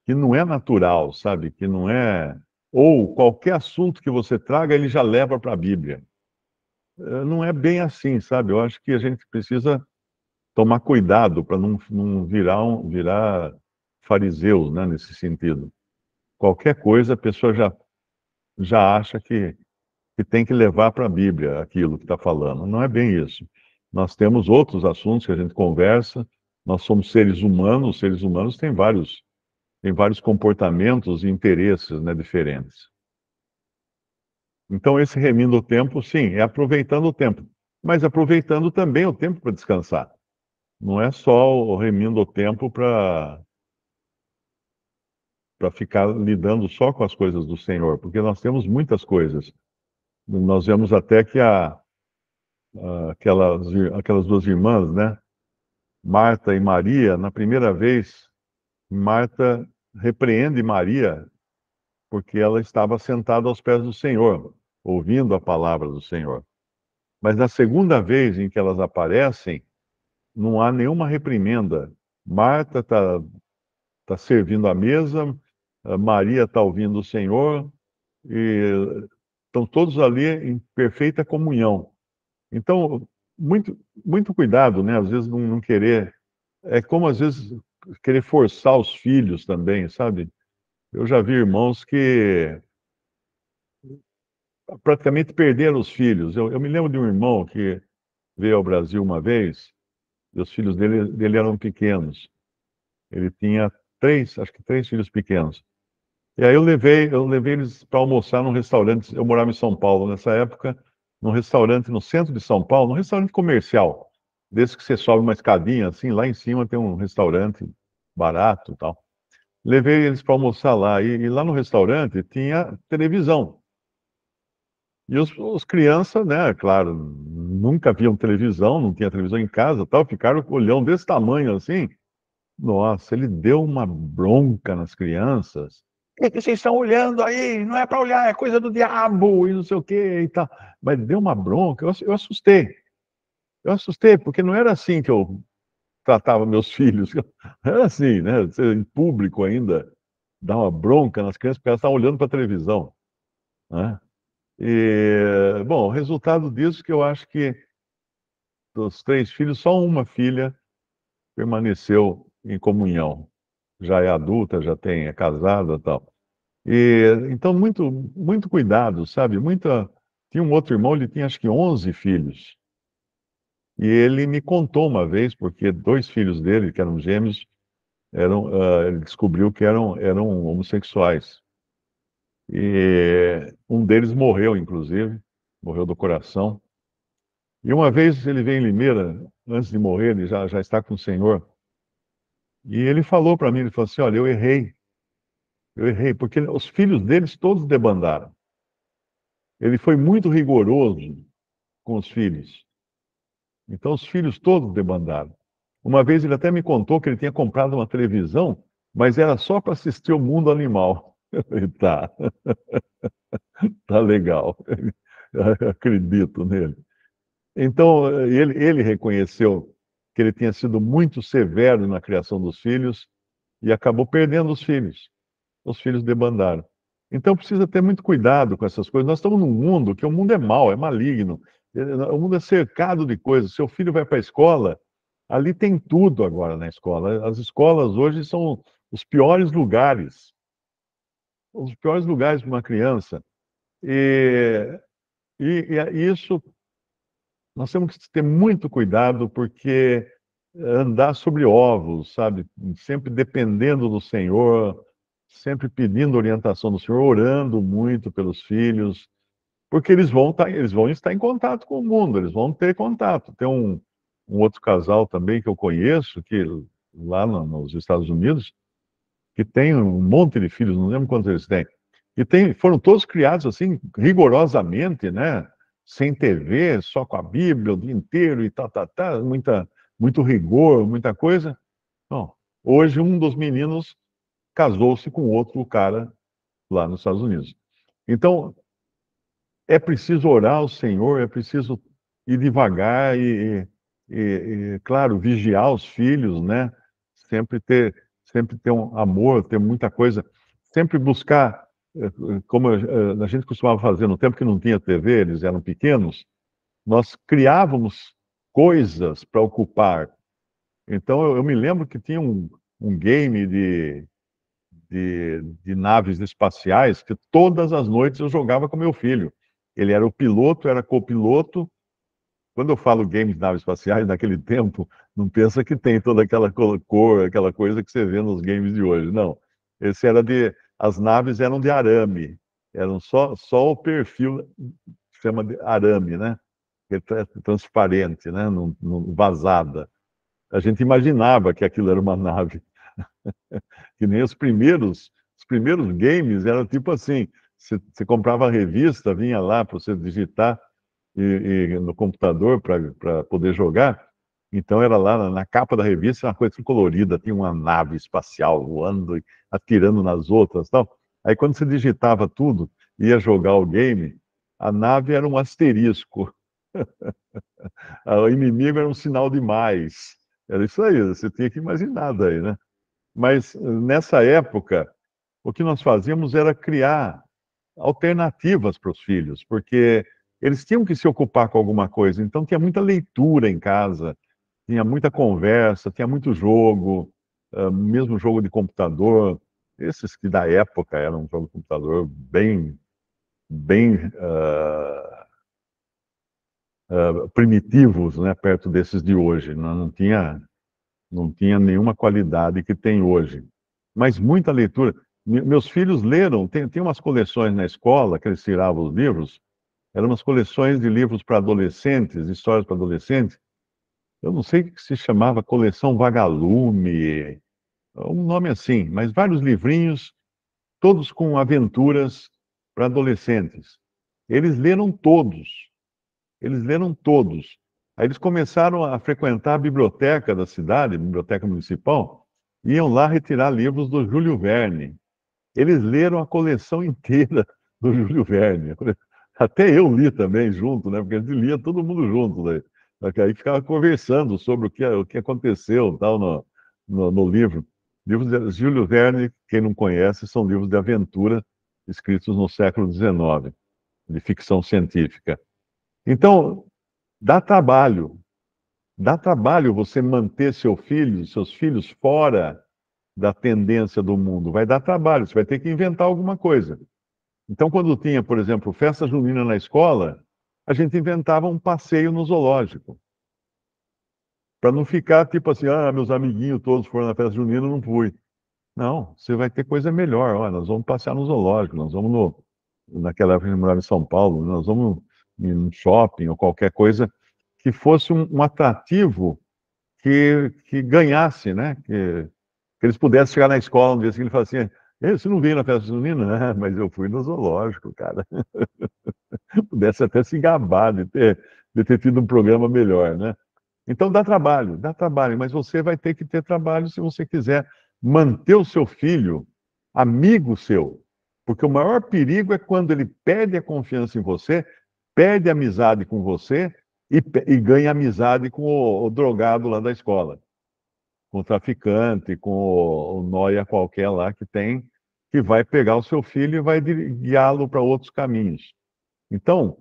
que não é natural, sabe? Que não é. Ou qualquer assunto que você traga, ele já leva para a Bíblia. Não é bem assim, sabe? Eu acho que a gente precisa tomar cuidado para não virar fariseus, né, nesse sentido. Qualquer coisa a pessoa já acha que tem que levar para a Bíblia aquilo que está falando. Não é bem isso. Nós temos outros assuntos que a gente conversa, nós somos seres humanos têm vários comportamentos e interesses, né, diferentes. Então, esse remindo o tempo, sim, é aproveitando o tempo, mas aproveitando também o tempo para descansar. Não é só o remindo o tempo para ficar lidando só com as coisas do Senhor, porque nós temos muitas coisas. Nós vemos até que aquelas duas irmãs, né, Marta e Maria, na primeira vez, Marta repreende Maria porque ela estava sentada aos pés do Senhor, ouvindo a palavra do Senhor. Mas na segunda vez em que elas aparecem, não há nenhuma reprimenda. Marta está servindo à mesa, Maria está ouvindo o Senhor, e estão todos ali em perfeita comunhão. Então, muito cuidado, né? Às vezes não querer. É como às vezes querer forçar os filhos também, sabe? Eu já vi irmãos que praticamente perderam os filhos. Eu me lembro de um irmão que veio ao Brasil uma vez, e os filhos dele eram pequenos. Ele tinha acho que três filhos pequenos. E aí eu levei eles para almoçar num restaurante. Eu morava em São Paulo nessa época, num restaurante no centro de São Paulo, num restaurante comercial. Desse que você sobe uma escadinha assim, lá em cima tem um restaurante barato e tal. Levei eles para almoçar lá, e lá no restaurante tinha televisão. E os crianças, né, claro, nunca viam televisão, não tinha televisão em casa, tal, ficaram com o olhão desse tamanho assim. Nossa, ele deu uma bronca nas crianças. O que vocês estão olhando aí? Não é para olhar, é coisa do diabo e não sei o que e tal. Mas deu uma bronca, eu assustei. Eu assustei, porque não era assim que eu tratava meus filhos. Era assim, né? Você, em público ainda, dar uma bronca nas crianças porque elas estavam olhando para a televisão, né? E, bom, o resultado disso é que eu acho que dos três filhos, só uma filha permaneceu em comunhão. Já é adulta, é casada, e tal. E então muito cuidado, sabe? Tinha um outro irmão, ele tinha acho que 11 filhos. E ele me contou uma vez, porque dois filhos dele, que eram gêmeos, ele descobriu que eram homossexuais. E um deles morreu, inclusive, morreu do coração. E uma vez ele veio em Limeira, antes de morrer, ele já está com o Senhor. E ele falou para mim, ele falou assim, olha, eu errei, porque os filhos deles todos debandaram. Ele foi muito rigoroso com os filhos. Então os filhos todos debandaram. Uma vez ele até me contou que ele tinha comprado uma televisão, mas era só para assistir o Mundo Animal. Eu falei, tá legal. Eu acredito nele. Então ele reconheceu que ele tinha sido muito severo na criação dos filhos e acabou perdendo os filhos. Os filhos debandaram. Então precisa ter muito cuidado com essas coisas. Nós estamos num mundo que o mundo é mau, é maligno. O mundo é cercado de coisas. Seu filho vai para a escola, ali tem tudo agora na escola. As escolas hoje são os piores lugares. Os piores lugares para uma criança. E isso nós temos que ter muito cuidado, porque andar sobre ovos, sabe? Sempre dependendo do Senhor, sempre pedindo orientação do Senhor, orando muito pelos filhos, porque eles vão estar em contato com o mundo, eles vão ter contato. Tem um outro casal também que eu conheço, que lá nos Estados Unidos, que tem um monte de filhos, não lembro quantos eles têm. Foram todos criados assim, rigorosamente, né? Sem TV, só com a Bíblia o dia inteiro e muito rigor, muita coisa. Bom, hoje um dos meninos casou-se com outro cara lá nos Estados Unidos. Então, é preciso orar ao Senhor, é preciso ir devagar claro, vigiar os filhos, né? Sempre ter um amor, ter muita coisa, sempre buscar, como a gente costumava fazer no tempo que não tinha TV, eles eram pequenos, nós criávamos coisas para ocupar. Então, eu me lembro que tinha um game de naves espaciais que todas as noites eu jogava com meu filho. Ele era o piloto, era copiloto. Quando eu falo games de naves espaciais, naquele tempo, não pensa que tem toda aquela cor, aquela coisa que você vê nos games de hoje. Não. As naves eram de arame. Eram só o perfil, chama de arame, né? Que é transparente, né? Vazada. A gente imaginava que aquilo era uma nave. Que nem os primeiros games eram tipo assim, você comprava a revista, vinha lá para você digitar no computador para poder jogar. Então era lá na capa da revista uma coisa colorida, tinha uma nave espacial voando e atirando nas outras, tal. Aí quando você digitava tudo, ia jogar o game, a nave era um asterisco, o inimigo era um sinal de mais. Era isso aí, você tinha que imaginar daí, né? Mas nessa época, o que nós fazíamos era criar alternativas para os filhos, porque eles tinham que se ocupar com alguma coisa. Então tinha muita leitura em casa, tinha muita conversa, tinha muito jogo, mesmo jogo de computador. Esses que da época eram um jogo de computador bem primitivos, né, perto desses de hoje. Não tinha nenhuma qualidade que tem hoje. Mas muita leitura. Meus filhos leram, tem umas coleções na escola que eles tiravam os livros, eram umas coleções de livros para adolescentes, histórias para adolescentes. Eu não sei o que se chamava Coleção Vagalume, um nome assim, mas vários livrinhos, todos com aventuras para adolescentes. Eles leram todos, eles leram todos. Aí eles começaram a frequentar a biblioteca da cidade, a biblioteca municipal, iam lá retirar livros do Júlio Verne. Eles leram a coleção inteira do Júlio Verne. Até eu li também junto, né? Porque a gente lia todo mundo junto. Né? Aí ficava conversando sobre o que aconteceu tal, no livro. Livros de Júlio Verne, quem não conhece, são livros de aventura escritos no século XIX, de ficção científica. Então, dá trabalho. Dá trabalho você manter seus filhos fora da tendência do mundo. Vai dar trabalho, você vai ter que inventar alguma coisa. Então, quando tinha, por exemplo, festa junina na escola, a gente inventava um passeio no zoológico. Para não ficar tipo assim, meus amiguinhos todos foram na festa junina, eu não fui. Não, você vai ter coisa melhor. Olha, nós vamos passear no zoológico, nós vamos naquela época eu morava em São Paulo, nós vamos em shopping ou qualquer coisa que fosse um atrativo que ganhasse, né? Que eles pudessem chegar na escola no dia seguinte e falar assim, você não veio na festa junina? Mas eu fui no zoológico, cara. Pudesse até se gabar de ter tido um programa melhor, né? Então dá trabalho, mas você vai ter que ter trabalho se você quiser manter o seu filho amigo seu. Porque o maior perigo é quando ele perde a confiança em você, perde a amizade com você e ganha amizade com o drogado lá da escola, com o traficante, com o nóia qualquer lá que tem, que vai pegar o seu filho e vai guiá-lo para outros caminhos. Então,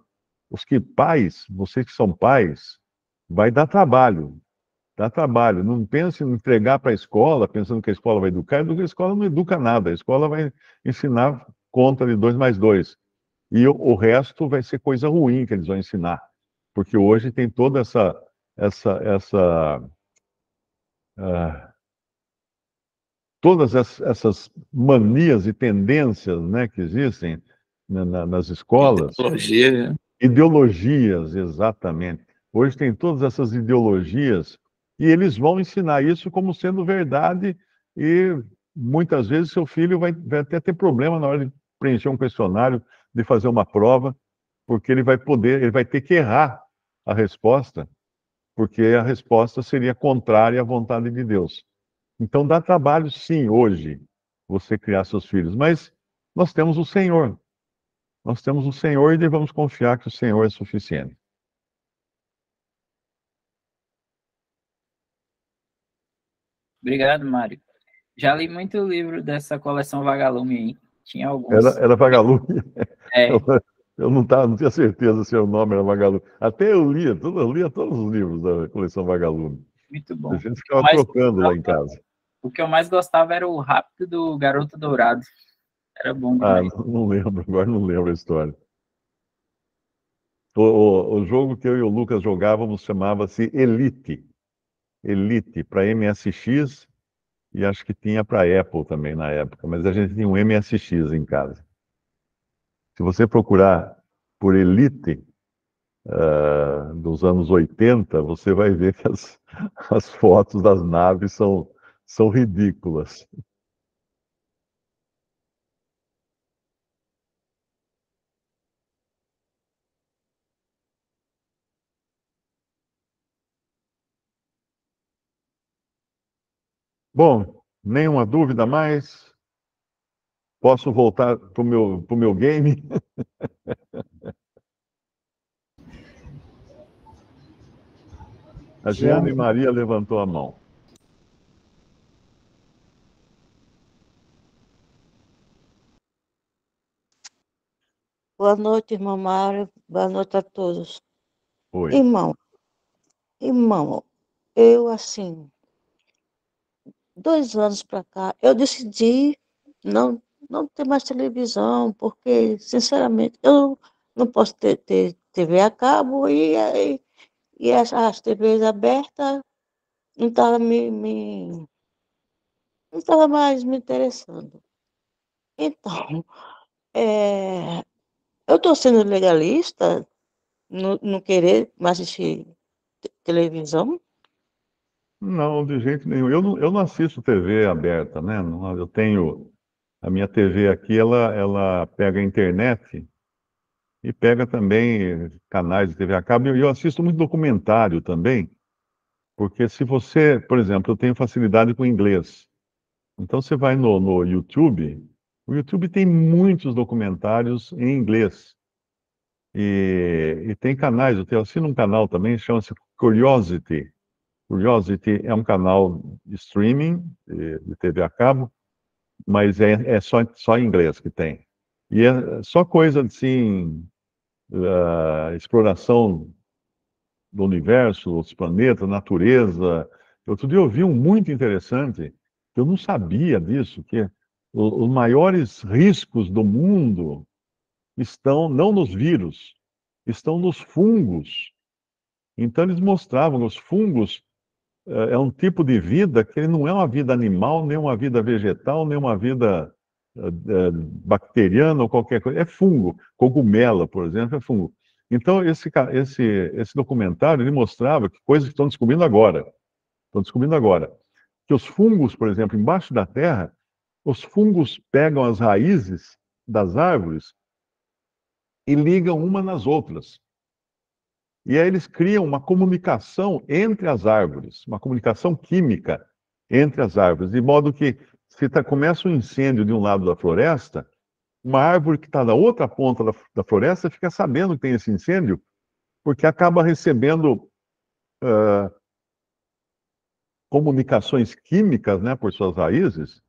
vocês que são pais, vai dar trabalho. Dá trabalho. Não pense em entregar para a escola, pensando que a escola vai educar, a escola não educa nada. A escola vai ensinar conta de 2 mais 2. E o resto vai ser coisa ruim que eles vão ensinar. Porque hoje tem toda essa ah, todas essas manias e tendências, né, que existem nas escolas. Ideologia, né? Ideologias, exatamente. Hoje tem todas essas ideologias e eles vão ensinar isso como sendo verdade e muitas vezes seu filho vai até ter problema na hora de preencher um questionário, de fazer uma prova, porque ele vai ter que errar a resposta, porque a resposta seria contrária à vontade de Deus. Então dá trabalho, sim, hoje, você criar seus filhos, mas nós temos o Senhor. Nós temos o Senhor e devemos confiar que o Senhor é suficiente. Obrigado, Mário. Já li muito livro dessa coleção Vagalume aí. Tinha alguns. Era Vagalume? É, Eu não tinha certeza se o nome era Vagalume. Até eu lia todos os livros da coleção Vagalume. muito A bom. gente ficava trocando lá em casa. O que eu mais gostava era o Rápido do Garoto Dourado. Era bom demais. Não lembro, agora não lembro a história. O jogo que eu e o Lucas jogávamos chamava-se Elite. Elite, para MSX, e acho que tinha para Apple também na época, mas a gente tinha um MSX em casa. Se você procurar por Elite dos anos 80, você vai ver que as fotos das naves são ridículas. Bom, nenhuma dúvida mais? Posso voltar para o meu game? A Já, Giane Maria levantou a mão. Boa noite, irmão Mário. Boa noite a todos. Oi. Irmão, eu, assim, 2 anos para cá, eu decidi não, não ter mais televisão, porque, sinceramente, eu não posso ter TV a cabo e as TVs abertas não estavam não tava mais me interessando. Então, é, eu estou sendo legalista, não querer mais assistir televisão. Não, de jeito nenhum. Eu não assisto TV aberta, né? Eu tenho a minha TV aqui, ela pega a internet e pega também canais de TV a cabo. E eu assisto muito documentário também, porque se você, por exemplo, eu tenho facilidade com inglês. Então você vai no YouTube, o YouTube tem muitos documentários em inglês. E tem canais, eu assino um canal também, chama-se Curiosity. Curiosity é um canal de streaming, de TV a cabo, mas é só em inglês que tem. E é só coisa assim, exploração do universo, dos planetas, natureza. Outro dia eu vi um muito interessante, que eu não sabia disso, que os maiores riscos do mundo estão não nos vírus, estão nos fungos. Então eles mostravam que os fungos é um tipo de vida que não é uma vida animal, nem uma vida vegetal, nem uma vida bacteriana ou qualquer coisa. É fungo. Cogumelo, por exemplo, é fungo. Então, esse documentário ele mostrava que coisas que estão descobrindo agora, que os fungos, por exemplo, embaixo da terra, os fungos pegam as raízes das árvores e ligam uma nas outras. E aí eles criam uma comunicação entre as árvores, uma comunicação química entre as árvores, de modo que se começa um incêndio de um lado da floresta, uma árvore que está na outra ponta da floresta fica sabendo que tem esse incêndio, porque acaba recebendo comunicações químicas, né, por suas raízes,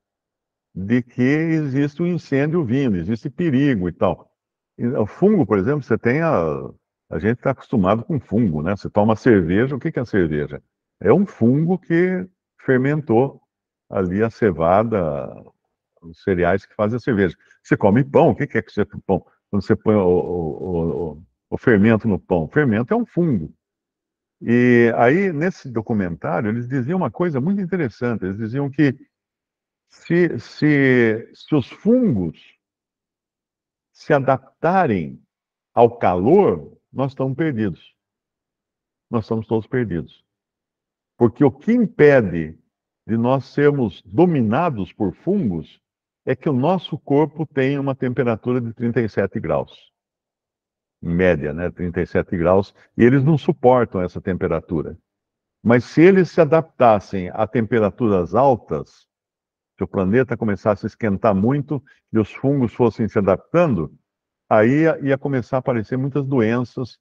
de que existe um incêndio vindo, existe perigo e tal. E o fungo, por exemplo, você tem a gente está acostumado com fungo, né? Você toma cerveja, o que é a cerveja? É um fungo que fermentou ali a cevada, os cereais que fazem a cerveja. Você come pão, o que é que você pão? Quando você põe o fermento no pão, o fermento é um fungo. E aí, nesse documentário, eles diziam uma coisa muito interessante. Eles diziam que se os fungos se adaptarem ao calor, nós estamos perdidos. Nós estamos todos perdidos. Porque o que impede de nós sermos dominados por fungos é que o nosso corpo tem uma temperatura de 37 graus. Em média, né? 37 graus. E eles não suportam essa temperatura. Mas se eles se adaptassem a temperaturas altas, se o planeta começasse a esquentar muito e os fungos fossem se adaptando, aí ia começar a aparecer muitas doenças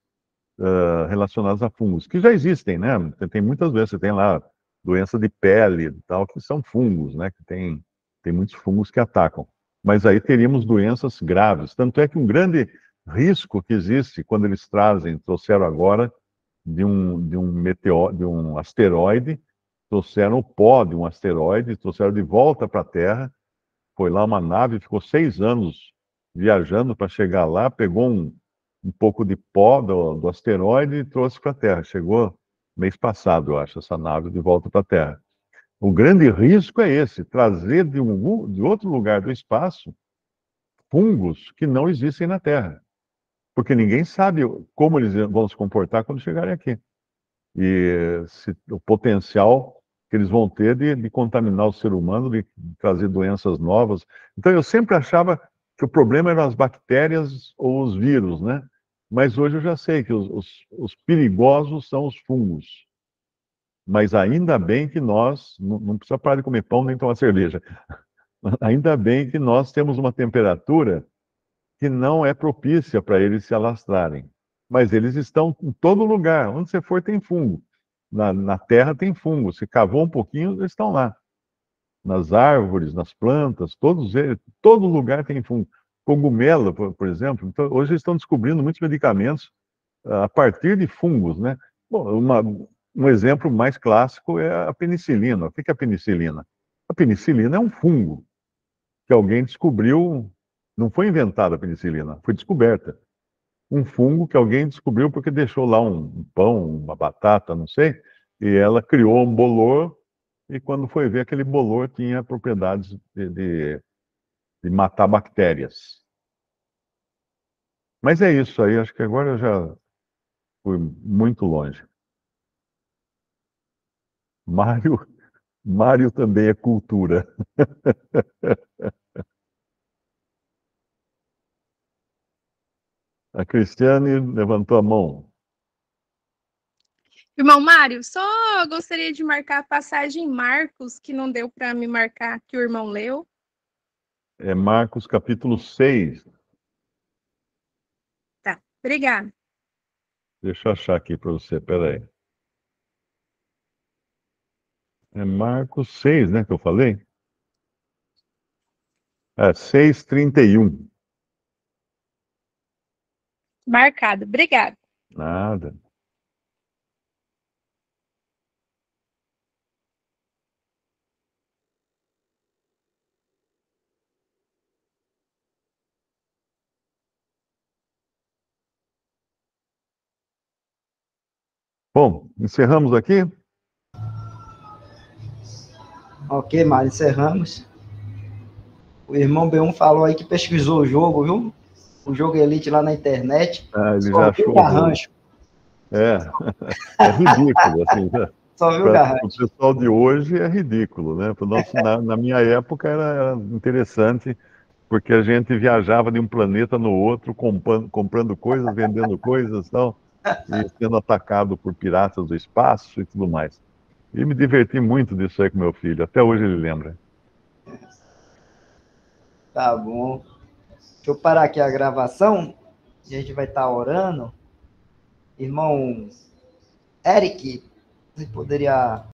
relacionadas a fungos, que já existem, né? Tem muitas doenças, tem lá doença de pele e tal, que são fungos, né? Que tem muitos fungos que atacam. Mas aí teríamos doenças graves. Tanto é que um grande risco que existe quando eles trouxeram agora de um asteroide, trouxeram o pó de um asteroide, trouxeram de volta para a Terra. Foi lá uma nave, ficou 6 anos viajando para chegar lá, pegou um pouco de pó do asteroide e trouxe para a Terra. Chegou mês passado, eu acho, essa nave de volta para a Terra. O grande risco é esse, trazer de outro lugar do espaço fungos que não existem na Terra, porque ninguém sabe como eles vão se comportar quando chegarem aqui. E o potencial que eles vão ter de contaminar o ser humano, de trazer doenças novas. Então, eu sempre achava que o problema eram as bactérias ou os vírus, né? Mas hoje eu já sei que os perigosos são os fungos. Mas ainda bem que nós, não precisa parar de comer pão nem tomar cerveja, ainda bem que nós temos uma temperatura que não é propícia para eles se alastrarem. Mas eles estão em todo lugar. Onde você for, tem fungo. Na terra tem fungo. Se cavou um pouquinho, eles estão lá. Nas árvores, nas plantas, todos eles, todo lugar tem fungo. Cogumelo, por exemplo. Então, hoje eles estão descobrindo muitos medicamentos a partir de fungos, né? Bom, um exemplo mais clássico é a penicilina. O que é a penicilina? A penicilina é um fungo que alguém descobriu. Não foi inventada a penicilina, foi descoberta. Um fungo que alguém descobriu porque deixou lá um pão, uma batata, não sei, e ela criou um bolor, e quando foi ver, aquele bolor tinha propriedades de matar bactérias. Mas é isso aí, acho que agora eu já fui muito longe. Mário também é cultura. A Cristiane levantou a mão. Irmão Mário, só gostaria de marcar a passagem em Marcos, que não deu para me marcar, que o irmão leu. É Marcos capítulo 6. Tá, obrigada. Deixa eu achar aqui para você, peraí. É Marcos 6, né, que eu falei? É 6:31. Marcado, obrigada. Nada. Bom, encerramos aqui? Ok, Mário, encerramos. O irmão B1 falou aí que pesquisou o jogo, viu? O jogo Elite lá na internet. Ah, ele Só já viu achou o garrancho. É ridículo, assim, né? Só viu o Para o garrancho. pessoal de hoje é ridículo, né? Na minha época era interessante, porque a gente viajava de um planeta no outro, comprando coisas, vendendo coisas e tal, e sendo atacado por piratas do espaço e tudo mais. E me diverti muito disso aí com meu filho, até hoje ele lembra. Tá bom. Deixa eu parar aqui a gravação. A gente vai estar orando. Irmão Eric, você poderia